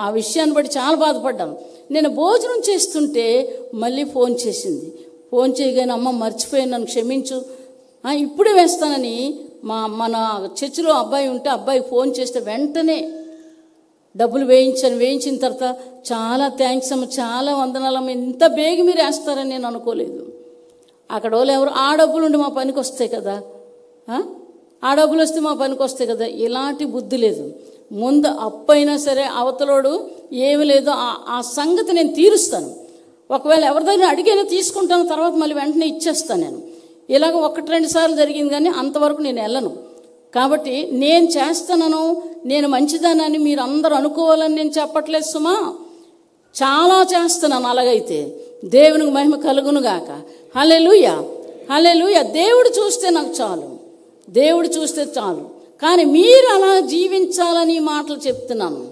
ఆ విషయాన్ని బట్టి చాలా బాధపడ్డాను. నేను భోజనం చేస్తుంటే మళ్ళీ ఫోన్ చేసింది. ఫోన్ చేయగానే, అమ్మ మర్చిపోయాను, నన్ను క్షమించు, ఇప్పుడే వేస్తానని మన చర్చిలో అబ్బాయి ఉంటే అబ్బాయి ఫోన్ చేస్తే వెంటనే డబ్బులు వేయించిన తర్వాత, చాలా థ్యాంక్స్ అమ్మ, చాలా వందనాలమ్మ, ఇంత బేగి మీరు వేస్తారని నేను అనుకోలేదు. అక్కడ వాళ్ళు ఎవరు, ఆ డబ్బులు ఉండి మా పనికి వస్తాయి కదా, ఆ డబ్బులు వస్తే మా పనికి వస్తాయి కదా. ఇలాంటి బుద్ధి లేదు. ముందు అప్పైనా సరే అవతలోడు ఏమి లేదో ఆ సంగతి నేను తీరుస్తాను. ఒకవేళ ఎవరి దగ్గర అడిగైనా తీసుకుంటాను, తర్వాత మళ్ళీ వెంటనే ఇచ్చేస్తాను. నేను ఇలాగ 1-2 సార్లు జరిగింది, కానీ అంతవరకు నేను వెళ్ళను. కాబట్టి నేను చేస్తానను, నేను మంచిదానని మీరు అందరూ అనుకోవాలని నేను చెప్పట్లేదు సుమా, చాలా చేస్తున్నాను. అలాగైతే దేవునికి మహిమ కలుగునుగాక. హల్లెలూయా, హల్లెలూయా. దేవుడు చూస్తే నాకు చాలు, దేవుడు చూస్తే చాలు. కానీ మీరు అలా జీవించాలని మాటలు చెప్తున్నాను,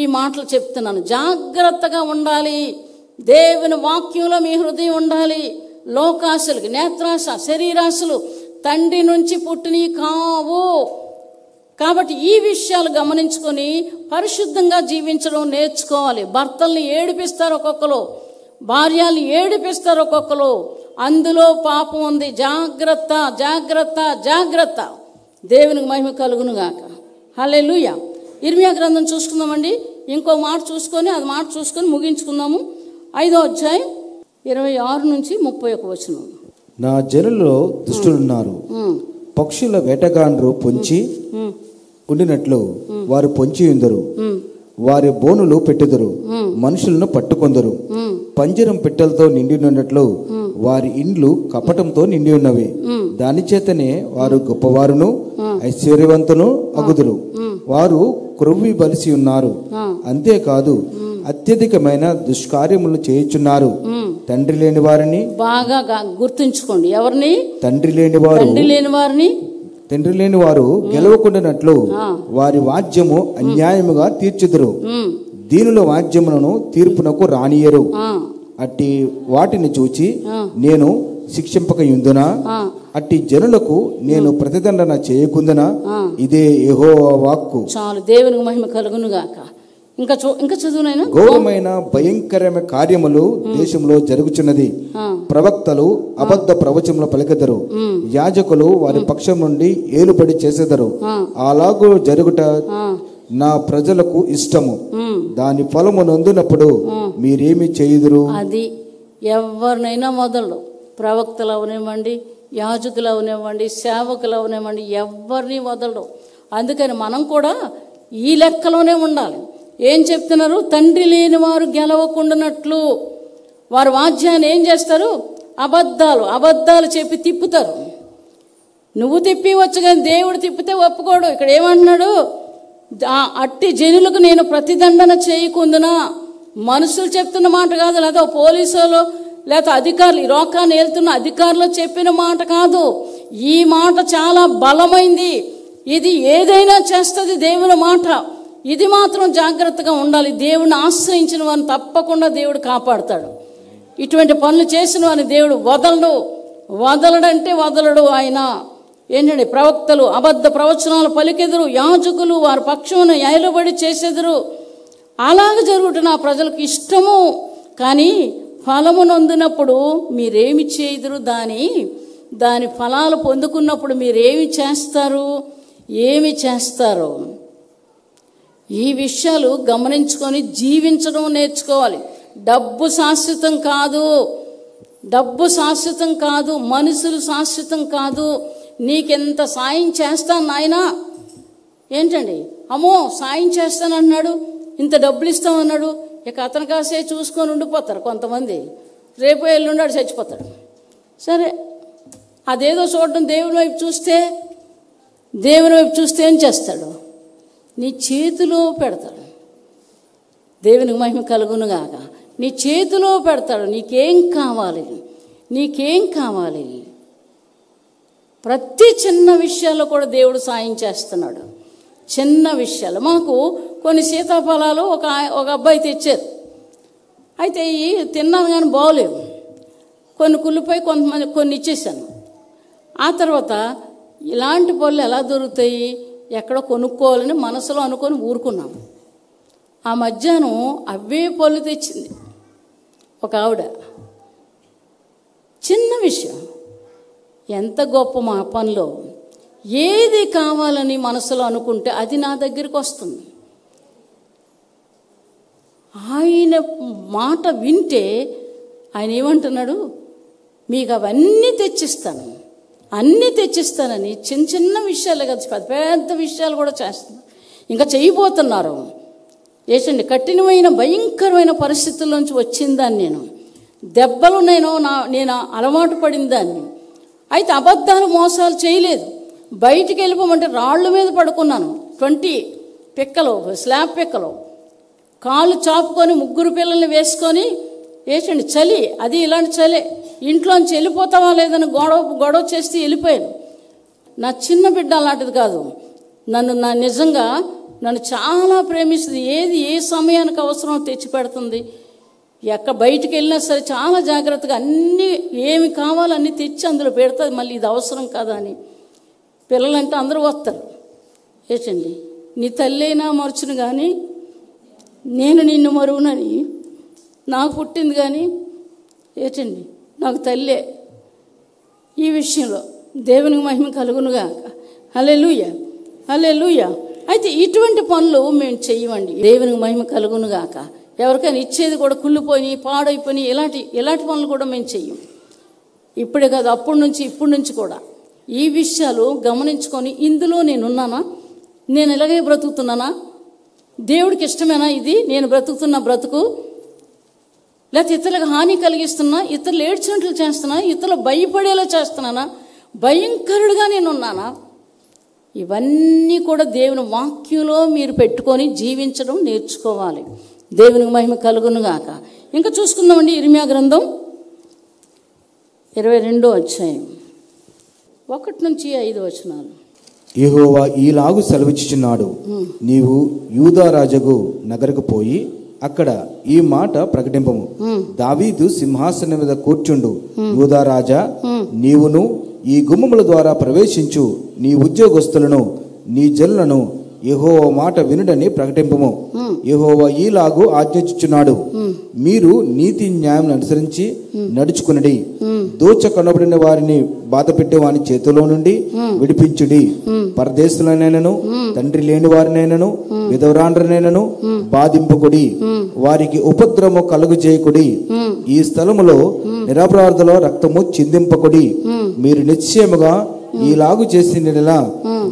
ఈ మాటలు చెప్తున్నాను. జాగ్రత్తగా ఉండాలి. దేవుని వాక్యంలో మీ హృదయం ఉండాలి. లోకాశలకు, నేత్రాశ, శరీరాశలు తండ్రి నుంచి పుట్టినవి కావు. కాబట్టి ఈ విషయాలు గమనించుకొని పరిశుద్ధంగా జీవించడం నేర్చుకోవాలి. భర్తల్ని ఏడిపిస్తారు ఒక్కొక్కరు, భార్యల్ని ఏడిపిస్తారు ఒక్కొక్కరు, అందులో పాపం ఉంది. జాగ్రత్త, జాగ్రత్త, జాగ్రత్త. దేవునికి మహిమ కలుగునుగాక. హల్లెలూయా. ఇర్మియా గ్రంథం చూసుకుందామండి. ఇంకో మాట చూసుకొని ముగించుకుందాము. 5వ అధ్యాయం 26 నుంచి 31 వచనం. నా జనుల్లో దుష్టులున్నారు, పక్షుల వేటగాండ్రు పొంచి ఉండినట్లు వారు పొంచి ఉందరు, వారి బోనులు పెట్టుదరు, మనుషులను పట్టుకొందరు. పంజరం పిట్టలతో నిండి ఉన్నట్లు వారి ఇండ్లు కపటంతో నిండి ఉన్నవి. దాని చేతనే వారు గొప్పవారును ఐశ్వర్యవంతును అగుదురు. వారు క్రొవ్వి బలిసి ఉన్నారు, అంతేకాదు అత్యధికమైన దుష్కార్యములు చేయుచున్నారు. తండ్రి లేని వారిని, బాగా గుర్తుంచుకోండి, ఎవరిని? తండ్రి లేని వారు గెలవకుండానట్లు వారి వాద్యము అన్యాయముగా తీర్చుదురు. దీనుల వాద్యములను తీర్పునకు రానియరు. అట్టి వాటిని చూచి నేను శిక్షింపకయుందునా? అట్టి జనులకు నేను ప్రతిదండన చేయకుందునా? ఇదే యెహోవా వాక్కు. చాలు. దేవునికి మహిమ కలుగునుగాక. ఇంకా చదువునైనా. ఘోరమైన భయంకరమైన కార్యములు దేశంలో జరుగుచున్నది. ప్రవక్తలు అబద్ధ ప్రవచనములు పలికెదరు, యాజకులు వారి పక్షం నుండి ఏలుబడి చేసేదరు. అలాగూ జరుగుట నా ప్రజలకు ఇష్టము. దాని ఫలము నొందినప్పుడు మీరేమి చేయుదురు? అది ఎవరినైనా మొదలు, ప్రవక్తలు అవనివ్వండి, యాజకులు అవనివ్వండి, సేవకులు అవనివ్వండి, ఎవరిని వదలరు. అందుకని మనం కూడా ఈ లెక్కలోనే ఉండాలి. ఏం చెప్తున్నారు? తండ్రి లేని వారు గెలవకుండానట్లు వారు వాద్యాన్ని ఏం చేస్తారు? అబద్ధాలు చెప్పి తిప్పుతారు. నువ్వు తిప్పివచ్చు కానీ దేవుడు తిప్పితే ఒప్పుకోడు. ఇక్కడ ఏమంటున్నాడు? అట్టి జనులకు నేను ప్రతిదండన చేయకుందునా. మనుషులు చెప్తున్న మాట కాదు, లేదా పోలీసులు లేకపోతే అధికారులు, ఈ లోకాన్ని ఏలుతున్న అధికారులు చెప్పిన మాట కాదు. ఈ మాట చాలా బలమైంది. ఇది ఏదైనా చేస్తుంది దేవుని మాట. ఇది మాత్రం జాగ్రత్తగా ఉండాలి. దేవుడిని ఆశ్రయించిన వారిని తప్పకుండా దేవుడు కాపాడుతాడు. ఇటువంటి పనులు చేసిన వారిని దేవుడు వదలడంటే వదలడు. ఆయన ఏంటంటే ప్రవక్తలు అబద్ధ ప్రవచనాలు పలికెదురు, యాజకులు వారి పక్షమున ఏలుబడి చేసెదురు. అలాగ జరుగుట నా ప్రజలకు ఇష్టము. కానీ ఫలము నొందినప్పుడు మీరేమి చేయుదురు? దాని ఫలాలు పొందుకున్నప్పుడు మీరేమి చేస్తారు? ఏమి చేస్తారు? ఈ విషయాలు గమనించుకొని జీవించడం నేర్చుకోవాలి. డబ్బు శాశ్వతం కాదు, మనుషులు శాశ్వతం కాదు. నీకెంత సాయం చేస్తాను నాయనా, ఏంటండి అమ్మో సాయం చేస్తానన్నాడు, ఇంత డబ్బులు ఇస్తామన్నాడు, ఇక అతను కాసే చూసుకొని ఉండిపోతారు కొంతమంది. రేపు ఎల్లుండాడు చచ్చిపోతాడు. సరే, అదేదో చూడడం. దేవుని వైపు చూస్తే ఏం చేస్తాడు? నీ చేతిలో పెడతాడు. దేవునికి మహిమ కలుగునుగాక. నీ చేతిలో పెడతాడు. నీకేం కావాలి? ప్రతి చిన్న విషయాల్లో కూడా దేవుడు సాయం చేస్తున్నాడు. చిన్న విషయాలు. మాకు కొన్ని సీతాఫలాలు ఒక అబ్బాయి తెచ్చారు. అయితే తిన్నాను కానీ బాగోలేవు. కొన్ని కుళ్ళిపోయి కొన్ని ఇచ్చేసాను. ఆ తర్వాత ఇలాంటి పళ్ళు ఎలా దొరుకుతాయి, ఎక్కడో కొనుక్కోవాలని మనసులో అనుకొని ఊరుకున్నాం. ఆ మధ్యాహ్నం అవే పళ్ళు తెచ్చింది ఒక ఆవిడ. చిన్న విషయం, ఎంత గొప్ప మా పనిలో. ఏది కావాలని మనసులో అనుకుంటే అది నా దగ్గరికి వస్తుంది. ఆయన మాట వింటే ఆయన ఏమంటున్నాడు? మీకు అవన్నీ తెచ్చిస్తానని చిన్న విషయాలు కదా, పెద్ద విషయాలు కూడా చేస్తున్నారు. ఇంకా చేయబోతున్నారు. ఏసండి, కఠినమైన భయంకరమైన పరిస్థితుల్లోంచి వచ్చిందాన్ని నేను. దెబ్బలు నేను అలవాటు పడిందాన్ని. అయితే అబద్ధాలు మోసాలు చేయలేదు. బయటికి వెళ్ళిపోమంటే రాళ్ళ మీద పడుకున్నాను. 20 పిక్కలు, స్లాబ్ పిక్కలు, కాళ్ళు చాపుకొని 3 పిల్లల్ని వేసుకొని ఏసండి చలి, అది ఇలాంటి చలి. ఇంట్లోంచి వెళ్ళిపోతావా లేదని గొడవ చేస్తే వెళ్ళిపోయాను. నా చిన్న బిడ్డ అలాంటిది కాదు. నిజంగా నన్ను చాలా ప్రేమిస్తుంది. ఏ సమయానికి అవసరం తెచ్చి పెడుతుంది. బయటికి వెళ్ళినా సరే చాలా జాగ్రత్తగా అన్నీ ఏమి కావాలో అన్నీ తెచ్చి అందులో పెడుతుంది. మళ్ళీ ఇది అవసరం కదా అని. పిల్లలంటే అందరూ వస్తారు. ఏటండి, నీ తల్లి అయినా మర్చును కానీ నేను నిన్ను మరువునని నాకు పుట్టింది కానీ ఏటండి నాకు తల్లే. ఈ విషయంలో దేవునికి మహిమ కలుగునుగా. హల్లెలూయా. అయితే ఇటువంటి పనులు మేము చెయ్యమండి. దేవునికి మహిమ కలుగునుగాక. ఎవరికైనా ఇచ్చేది కూడా కుళ్ళిపోయి పాడైపోయి ఇలాంటి పనులు కూడా మేము చెయ్యం. ఇప్పుడే కాదు, ఇప్పటి నుంచి కూడా ఈ విషయాలు గమనించుకొని ఇందులో నేనున్నానా, నేను ఇలాగే బ్రతుకుతున్నానా, దేవుడికి ఇష్టమేనా ఇది నేను బ్రతుకుతున్న బ్రతుకు, లేకపోతే ఇతరులకు హాని కలిగిస్తున్నా, ఇతరులు ఏడ్చినట్లు చేస్తున్నా, ఇతరులు భయపడేలా చేస్తున్నానా, భయంకరుడుగా నేనున్నానా? ఇవన్నీ కూడా దేవుని వాక్యంలో మీరు పెట్టుకొని జీవించడం నేర్చుకోవాలి. దేవునికి మహిమ కలుగునుగాక. ఇంకా చూసుకుందామండి. ఇర్మీయా గ్రంథం 22వ అధ్యాయం 1 నుంచి 5 వచనాలు. యెహోవా ఈలాగు సెలవిచ్చుచున్నాడు, నీవు యూదా రాజుకు నగరకు పోయి అక్కడ ఈ మాట ప్రకటింపము. దావీదు సింహాసనం మీద కూర్చుండు. యూదా రాజా, నీవును ఈ గుమ్మముల ద్వారా ప్రవేశించు నీ ఉద్యోగస్తులను నీ జనులను యెహోవా మాట వినుడని ప్రకటింపము. యెహోవా ఈలాగు ఆజ్ఞించుచున్నాడు, మీరు నీతి న్యాయం అనుసరించి నడుచుకునడి. దోచకొనబడిన వారిని బాధ పెట్టే వాని చేతిలో నుండి విడిపించుడి. పరదేశులనైనను తండ్రి లేని వారినైనను విధవరాండ్రనైనను బాధింపకుడి. వారికి ఉపద్రవము కలుగు చేయకుడి. ఈ స్థలములో నిరపరాధుల రక్తము చిందింపకుడి. మీరు నిశ్చయముగా ఈలాగు చేసిన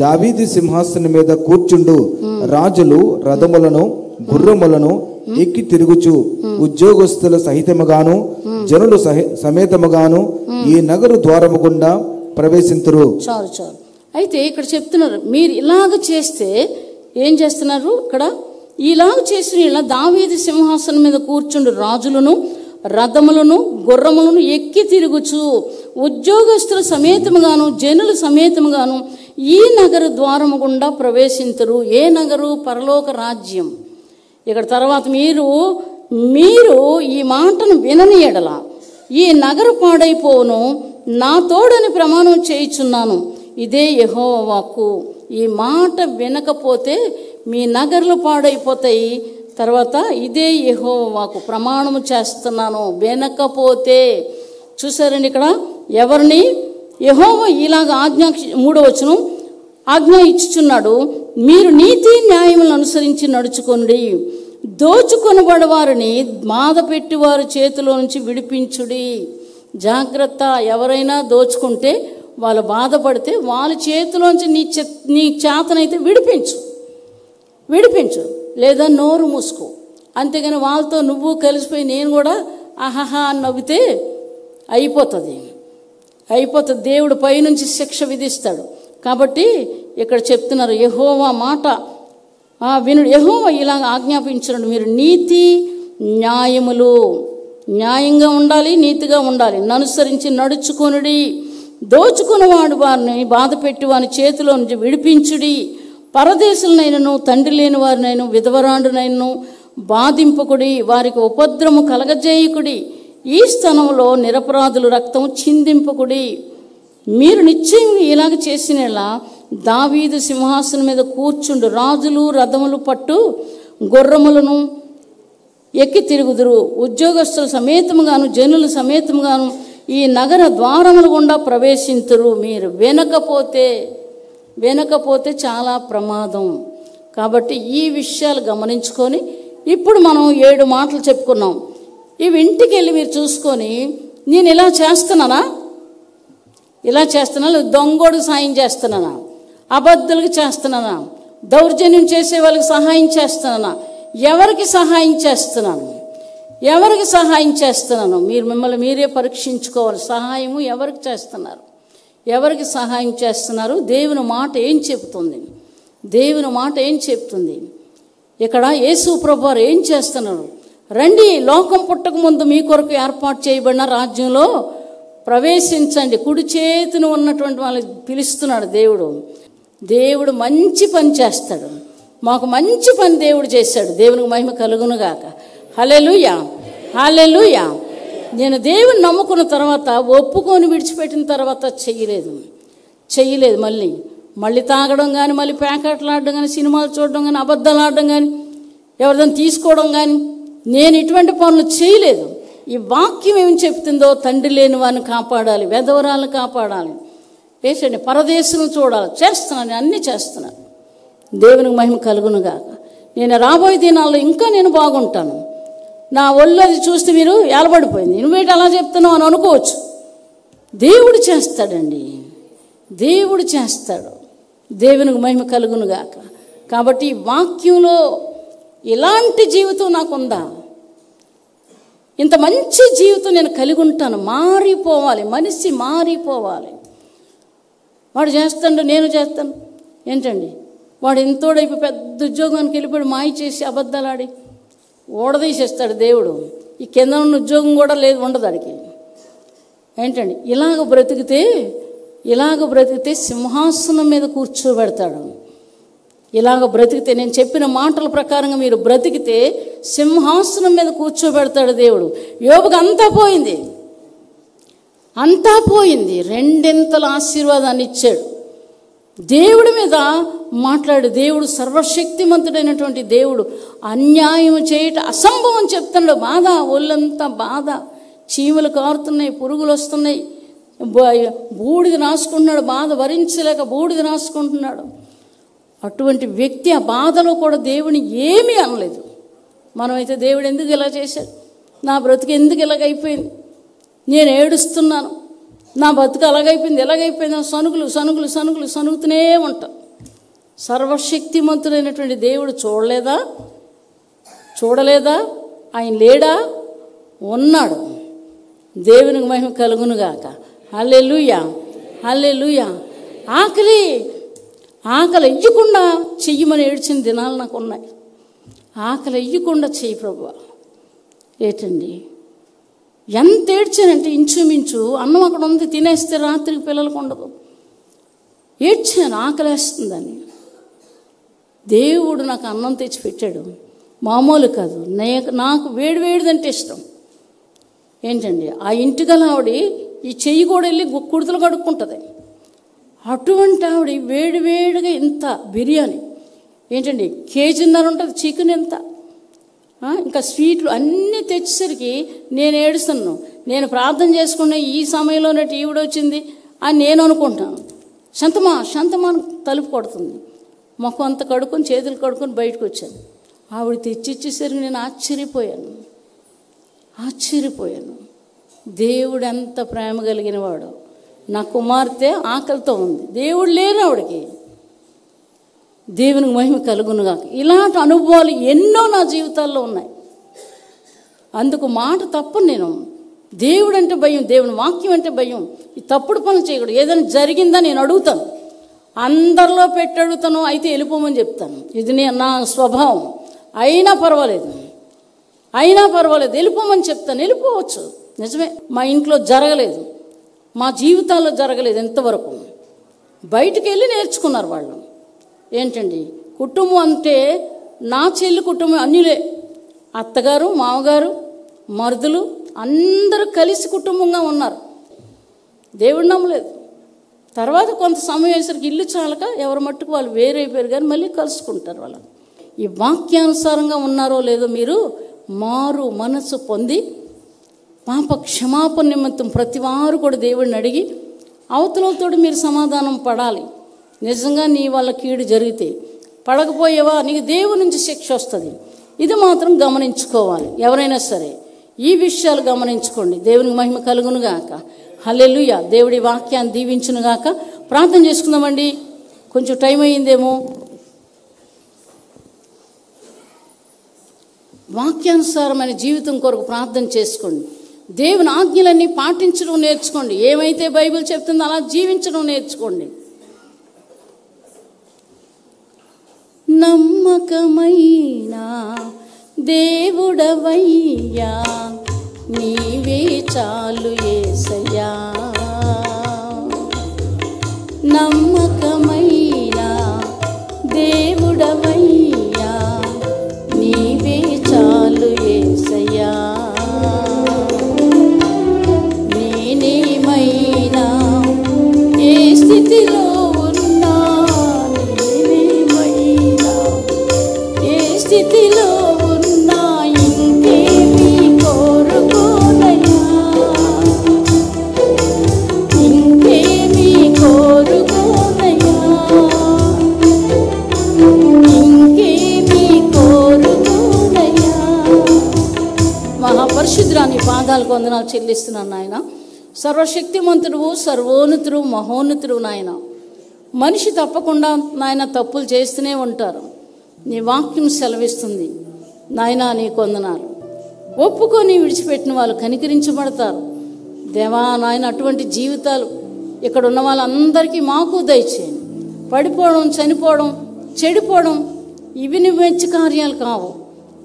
దావీదు సింహాసనం మీద కూర్చుండు రాజులు రథములను గుర్రములను ఎక్కి తిరుగుచు ఉద్యోగస్తుల సహితముగాను జనులు సమేతముగాను ఈ నగరు ద్వారము గుండా ప్రవేశింతురు. చాలు. అయితే ఇక్కడ చెప్తున్నారు, మీరు ఇలాగ చేస్తే ఏం చేస్తున్నారు? ఇక్కడ ఇలాగ చేసిన దావీదు సింహాసనం మీద కూర్చుండు రాజులను రథములను గుర్రములను ఎక్కి తిరుగుచు ఉద్యోగస్తుల సమేతముగాను జనుల సమేతముగాను ఈ నగర ద్వారము గుండా ప్రవేశించరు. ఏ నగరు? పరలోక రాజ్యం. ఇక్కడ తర్వాత మీరు ఈ మాటను వినని ఎడల ఈ నగరు పాడైపోవును, నా తోడని ప్రమాణం చేయుచున్నాను. ఇదే యెహోవా వాక్కు. ఈ మాట వినకపోతే మీ నగర్లు పాడైపోతాయి. తర్వాత ఇదే యెహోవా వాక్కు, ప్రమాణము చేస్తున్నాను వినకపోతే. చూసారండి ఇక్కడ ఎవరిని? యెహోవా ఇలాగ మూడవ వచనం ఆజ్ఞ ఇచ్చుచున్నాడు, మీరు నీతి న్యాయములను అనుసరించి నడుచుకొనుడి, దోచుకొనబడి వారిని బాధ పెట్టి వారి చేతిలో నుంచి విడిపించుడి. జాగ్రత్త, ఎవరైనా దోచుకుంటే వాళ్ళు బాధపడితే వాళ్ళ చేతిలోంచి నీ చేతనైతే విడిపించు, లేదా నోరు మూసుకో. అంతేగాని వాళ్ళతో నువ్వు కలిసిపోయి నేను కూడా ఆహాహా అని నవ్వితే అయిపోతుంది. దేవుడు పైనుంచి శిక్ష విధిస్తాడు. కాబట్టి ఇక్కడ చెప్తున్నారు యెహోవా మాట వినుడు. యెహోవా ఇలాగ ఆజ్ఞాపించున్నాడు, మీరు నీతి న్యాయములు, న్యాయంగా ఉండాలి, నీతిగా ఉండాలి, అనుసరించి నడుచుకొనుడి, దోచుకున్నవాడు వారిని బాధ పెట్టి వారి చేతిలో నుంచి విడిపించుడి, పరదేశులనైనను తండ్రి లేని వారినైనా విధవరాండునైనను బాధింపకుడి, వారికి ఉపద్రము కలగజేయకుడి, ఈ స్థలంలో నిరపరాధుల రక్తం చిందింపకుడి. మీరు నిశ్చయంగా ఇలాగ చేసినలా దావీదు సింహాసనం మీద కూర్చుండు, రాజులు రథములు పట్టు గుర్రములను ఎక్కి తిరుగుదురు, ఉద్యోగస్తుల సమేతముగాను జనుల సమేతముగాను ఈ నగర ద్వారముల గుండా ప్రవేశింతురు. మీరు వినకపోతే చాలా ప్రమాదం. కాబట్టి ఈ విషయాలు గమనించుకొని ఇప్పుడు మనం 7 మాటలు చెప్పుకున్నాం. ఇవి ఇంటికి వెళ్ళి మీరు చూసుకొని, నేను ఇలా చేస్తున్నానా, దొంగోడికి సాయం చేస్తున్నానా, అబద్ధులకు చేస్తున్నానా, దౌర్జన్యం చేసే వాళ్ళకి సహాయం చేస్తున్నానా, ఎవరికి సహాయం చేస్తున్నాను? మీరు మిమ్మల్ని మీరే పరీక్షించుకోవాలి. సహాయము ఎవరికి సహాయం చేస్తున్నారు? దేవుని మాట ఏం చెప్తుంది? ఇక్కడ యేసు ప్రభువారు ఏం చేస్తున్నారు? రండి, లోకం పుట్టక ముందు మీ కొరకు ఏర్పాటు చేయబడిన రాజ్యంలో ప్రవేశించండి. కుడి చేతిన ఉన్నటువంటి వాళ్ళని పిలుస్తున్నాడు దేవుడు మంచి పని చేస్తాడు. మాకు మంచి పని దేవుడు చేశాడు. దేవునికి మహిమ కలుగునుగాక. హల్లెలూయా. నేను దేవుని నమ్ముకున్న తర్వాత, ఒప్పుకొని విడిచిపెట్టిన తర్వాత చెయ్యలేదు. మళ్ళీ తాగడం కానీ, మళ్ళీ ప్యాకెట్లు ఆడడం కానీ, సినిమాలు చూడడం కానీ, అబద్ధాలు ఆడడం కానీ, ఎవరిదాన్ని తీసుకోవడం కానీ, నేను ఇటువంటి పనులు చేయలేదు. ఈ వాక్యం ఏమి చెప్తుందో, తండ్రి లేని వారిని కాపాడాలి, వెధవరాలను కాపాడాలి, వేసండి పరదేశులను చూడాలి, అన్నీ చేస్తున్నాను. దేవునికి మహిమ కలుగునుగాక. నేను రాబోయే దినాల్లో ఇంకా నేను బాగుంటాను. నా ఒళ్ళు అది చూస్తే మీరు ఏలబడిపోయింది, నువ్వేంటి అలా చెప్తున్నావు అని అనుకోవచ్చు. దేవుడు చేస్తాడండి, దేవుడు చేస్తాడు. దేవునికి మహిమ కలుగునుగాక. కాబట్టి ఈ వాక్యంలో ఇలాంటి జీవితం నాకుందా? ఇంత మంచి జీవితం నేను కలిగి ఉంటాను. మారిపోవాలి, మనిషి మారిపోవాలి. వాడు చేస్తాడు, నేను చేస్తాను. ఏంటండి, వాడు ఎంతోడైపోయి పెద్ద ఉద్యోగానికి వెళ్ళిపోయాడు, మాయ చేసి అబద్ధాలాడి ఓడదీసేస్తాడు దేవుడు. ఈ కింద ఉన్న ఉద్యోగం కూడా ఉండదు వాడికి. ఏంటండి, ఇలాగ బ్రతికితే సింహాసనం మీద కూర్చోబెడతాడు. నేను చెప్పిన మాటల ప్రకారంగా మీరు బ్రతికితే సింహాసనం మీద కూర్చోబెడతాడు దేవుడు. యోబుకు అంతా పోయింది, 2 ఆశీర్వాదాన్ని ఇచ్చాడు. దేవుడి మీద మాట్లాడు. దేవుడు సర్వశక్తిమంతుడైనటువంటి దేవుడు. అన్యాయం చేయటం అసంభవం చెప్తున్నాడు. బాధ, ఒళ్ళంతా బాధ, చీమలు కారుతున్నాయి, పురుగులు వస్తున్నాయి, బూడిద రాసుకుంటున్నాడు, బాధ భరించలేక బూడిద రాసుకుంటున్నాడు. అటువంటి వ్యక్తి ఆ బాధలో కూడా దేవుని ఏమీ అనలేదు. మనమైతే దేవుడు ఎందుకు ఇలా చేశాడు, నా బ్రతుకు ఎందుకు ఇలాగైపోయింది, నేను ఏడుస్తున్నాను, నా బతుకు ఎలాగైపోయింది సనుగుతూనే ఉంటాం. సర్వశక్తిమంతుడైనటువంటి దేవుడు చూడలేదా? ఆయన లేడా? ఉన్నాడు. దేవునికి మహిమ కలుగునుగాక. హల్లెలూయా. ఆకలి ఎయ్యకుండా చెయ్యమని ఏడ్చిన దినాలు నాకు ఉన్నాయి. ఆకలి ఎయ్యకుండా చెయ్యి ప్రభువా. ఏంటండి, ఎంత ఏడ్చానంటే ఇంచుమించు అన్నం అక్కడ ఉంది, తినేస్తే రాత్రికి పిల్లలకు ఉండదు. ఏడ్చాను, ఆకలేస్తుందని. దేవుడు నాకు అన్నం తెచ్చి పెట్టాడు. మామూలు కాదు, నాకు వేడివేడిదంటే ఇష్టం. ఏంటండి, ఆ ఇంటిగల ఆవిడ ఈ చెయ్యి కూడా వెళ్ళి కుర్తులు కడుక్కుంటుంది. అటువంటి ఆవిడ వేడివేడిగా ఇంత బిర్యానీ ఏంటండి, కేజీన్నర ఉంటుంది, చికెన్ ఎంత, ఇంకా స్వీట్లు అన్నీ తెచ్చేసరికి నేను ఏడుస్తున్నాను. నేను ప్రార్థన చేసుకునే ఈ సమయంలోనే ఈవిడ వచ్చింది అని నేను అనుకుంటాను. శాంతమా తలుపు కొడుతుంది. మొఖం అంతా కడుక్కొని చేతులు కడుక్కొని బయటకు వచ్చాను. ఆవిడ తెచ్చిచ్చేసరికి నేను ఆశ్చర్యపోయాను. దేవుడు ఎంత ప్రేమ కలిగిన వాడు. నా కుమార్తె ఆకలితో ఉంది, దేవుడు లేరు ఆవిడకి. దేవునికి మహిమ కలుగునుగాక. ఇలాంటి అనుభవాలు ఎన్నో నా జీవితాల్లో ఉన్నాయి. అందుకు మాట తప్పను నేను. దేవుడు అంటే భయం, దేవుని వాక్యం అంటే భయం. ఈ తప్పుడు పనులు చేయకూడదు. ఏదైనా జరిగిందా నేను అడుగుతాను, అందరిలో పెట్టి అడుగుతాను, అయితే వెళ్ళిపోమని చెప్తాను. ఇది నా స్వభావం. అయినా పర్వాలేదు, వెళ్ళిపోమని చెప్తాను. వెళ్ళిపోవచ్చు, నిజమే. మా ఇంట్లో జరగలేదు, మా జీవితాల్లో జరగలేదు ఇంతవరకు. బయటికి వెళ్ళి నేర్చుకున్నారు వాళ్ళు. ఏంటండి, కుటుంబం అంటే నా చెల్లి కుటుంబం అన్యులే. అత్తగారు, మామగారు, మరుదులు అందరూ కలిసి కుటుంబంగా ఉన్నారు. దేవుడు నమ్మలేదు. తర్వాత కొంత సమయం వేసరికి ఇల్లు చాలక ఎవరి మట్టుకు వాళ్ళు వేరైపోయారు, కానీ మళ్ళీ కలుసుకుంటారు. వాళ్ళు ఈ వాక్యానుసారంగా ఉన్నారో లేదో మీరు మారు మనసు పొంది పాప క్షమాపణ నిమిత్తం ప్రతి వారు కూడా దేవుడిని అడిగి అవతలతో మీరు సమాధానం పడాలి. నిజంగా నీ వల్ల కీడు జరిగితే పడకపోయేవా, నీకు దేవుడి నుంచి శిక్ష వస్తుంది. ఇది మాత్రం గమనించుకోవాలి. ఎవరైనా సరే ఈ విషయాలు గమనించుకోండి. దేవునికి మహిమ కలుగునుగాక. హల్లెలూయా. దేవుడి వాక్యాన్ని దీవించునుగాక. ప్రార్థన చేసుకుందామండి. కొంచెం టైం అయ్యిందేమో. వాక్యానుసారమైన జీవితం కొరకు ప్రార్థన చేసుకోండి. దేవుని ఆజ్ఞలన్నీ పాటించడం నేర్చుకోండి. ఏమైతే బైబిల్ చెప్తుందో అలా జీవించడం నేర్చుకోండి. నమ్మకమైన దేవుడవయ్యా, నీవే చాలు యేసయ్యా. నమ్మకమైన దేవుడవయ్యా, నీవే చాలు యేసయ్యా. నేనేమైనా ఏ స్థితిలో ఉన్నా, నేనేమైనా ఏ స్థితిలో ఉన్నా, ఇంకేమీ కోరుకోనయ్యా, ఇంకేమీ కోరుకోనయ్యా, ఇంకేమీ కోరుకోనయ్యా. మహాపరిశుద్ధుని పాదాలకు వందనాలు చెల్లిస్తున్నాను నాయన. సర్వశక్తిమంతుడు, సర్వోన్నతుడు, మహోన్నతుడు నాయన. మనిషి తప్పకుండా నాయన తప్పులు చేస్తూనే ఉంటారు. నీ వాక్యం సెలవిస్తుంది నాయన. నీకు వందనాలు. ఒప్పుకొని విడిచిపెట్టిన వాళ్ళు కనికరించబడతారు. దేవా నాయన, అటువంటి జీవితాలు ఇక్కడ ఉన్న వాళ్ళందరికీ మాకు దయచేయండి. పడిపోవడం, చనిపోవడం, చెడిపోవడం ఇవి నీ మంచి కార్యాలు కావు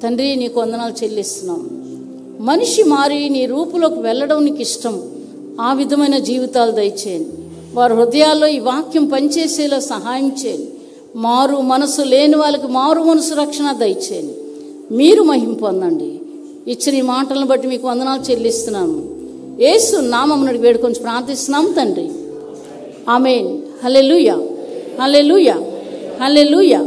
తండ్రి. నీకు వందనాలు చెల్లిస్తున్నాం. మనిషి మారి నీ రూపులోకి వెళ్ళడం నీకు ఇష్టం. ఆ విధమైన జీవితాలు దయచేయండి. వారి హృదయాల్లో ఈ వాక్యం పనిచేసేలా సహాయం చేయండి. మారు మనసు లేని వాళ్ళకి మారు మనసు రక్షణ దయచేయండి. మీరు మహిమ పొందండి. ఇచ్చిన ఈ మాటలను బట్టి మీకు వందనాలు చెల్లిస్తున్నాను. యేసు నామమున వేడుకొని ప్రార్థిస్తున్నాం తండ్రి. ఆమేన్. హల్లెలూయా, హల్లెలూయా, హల్లెలూయా.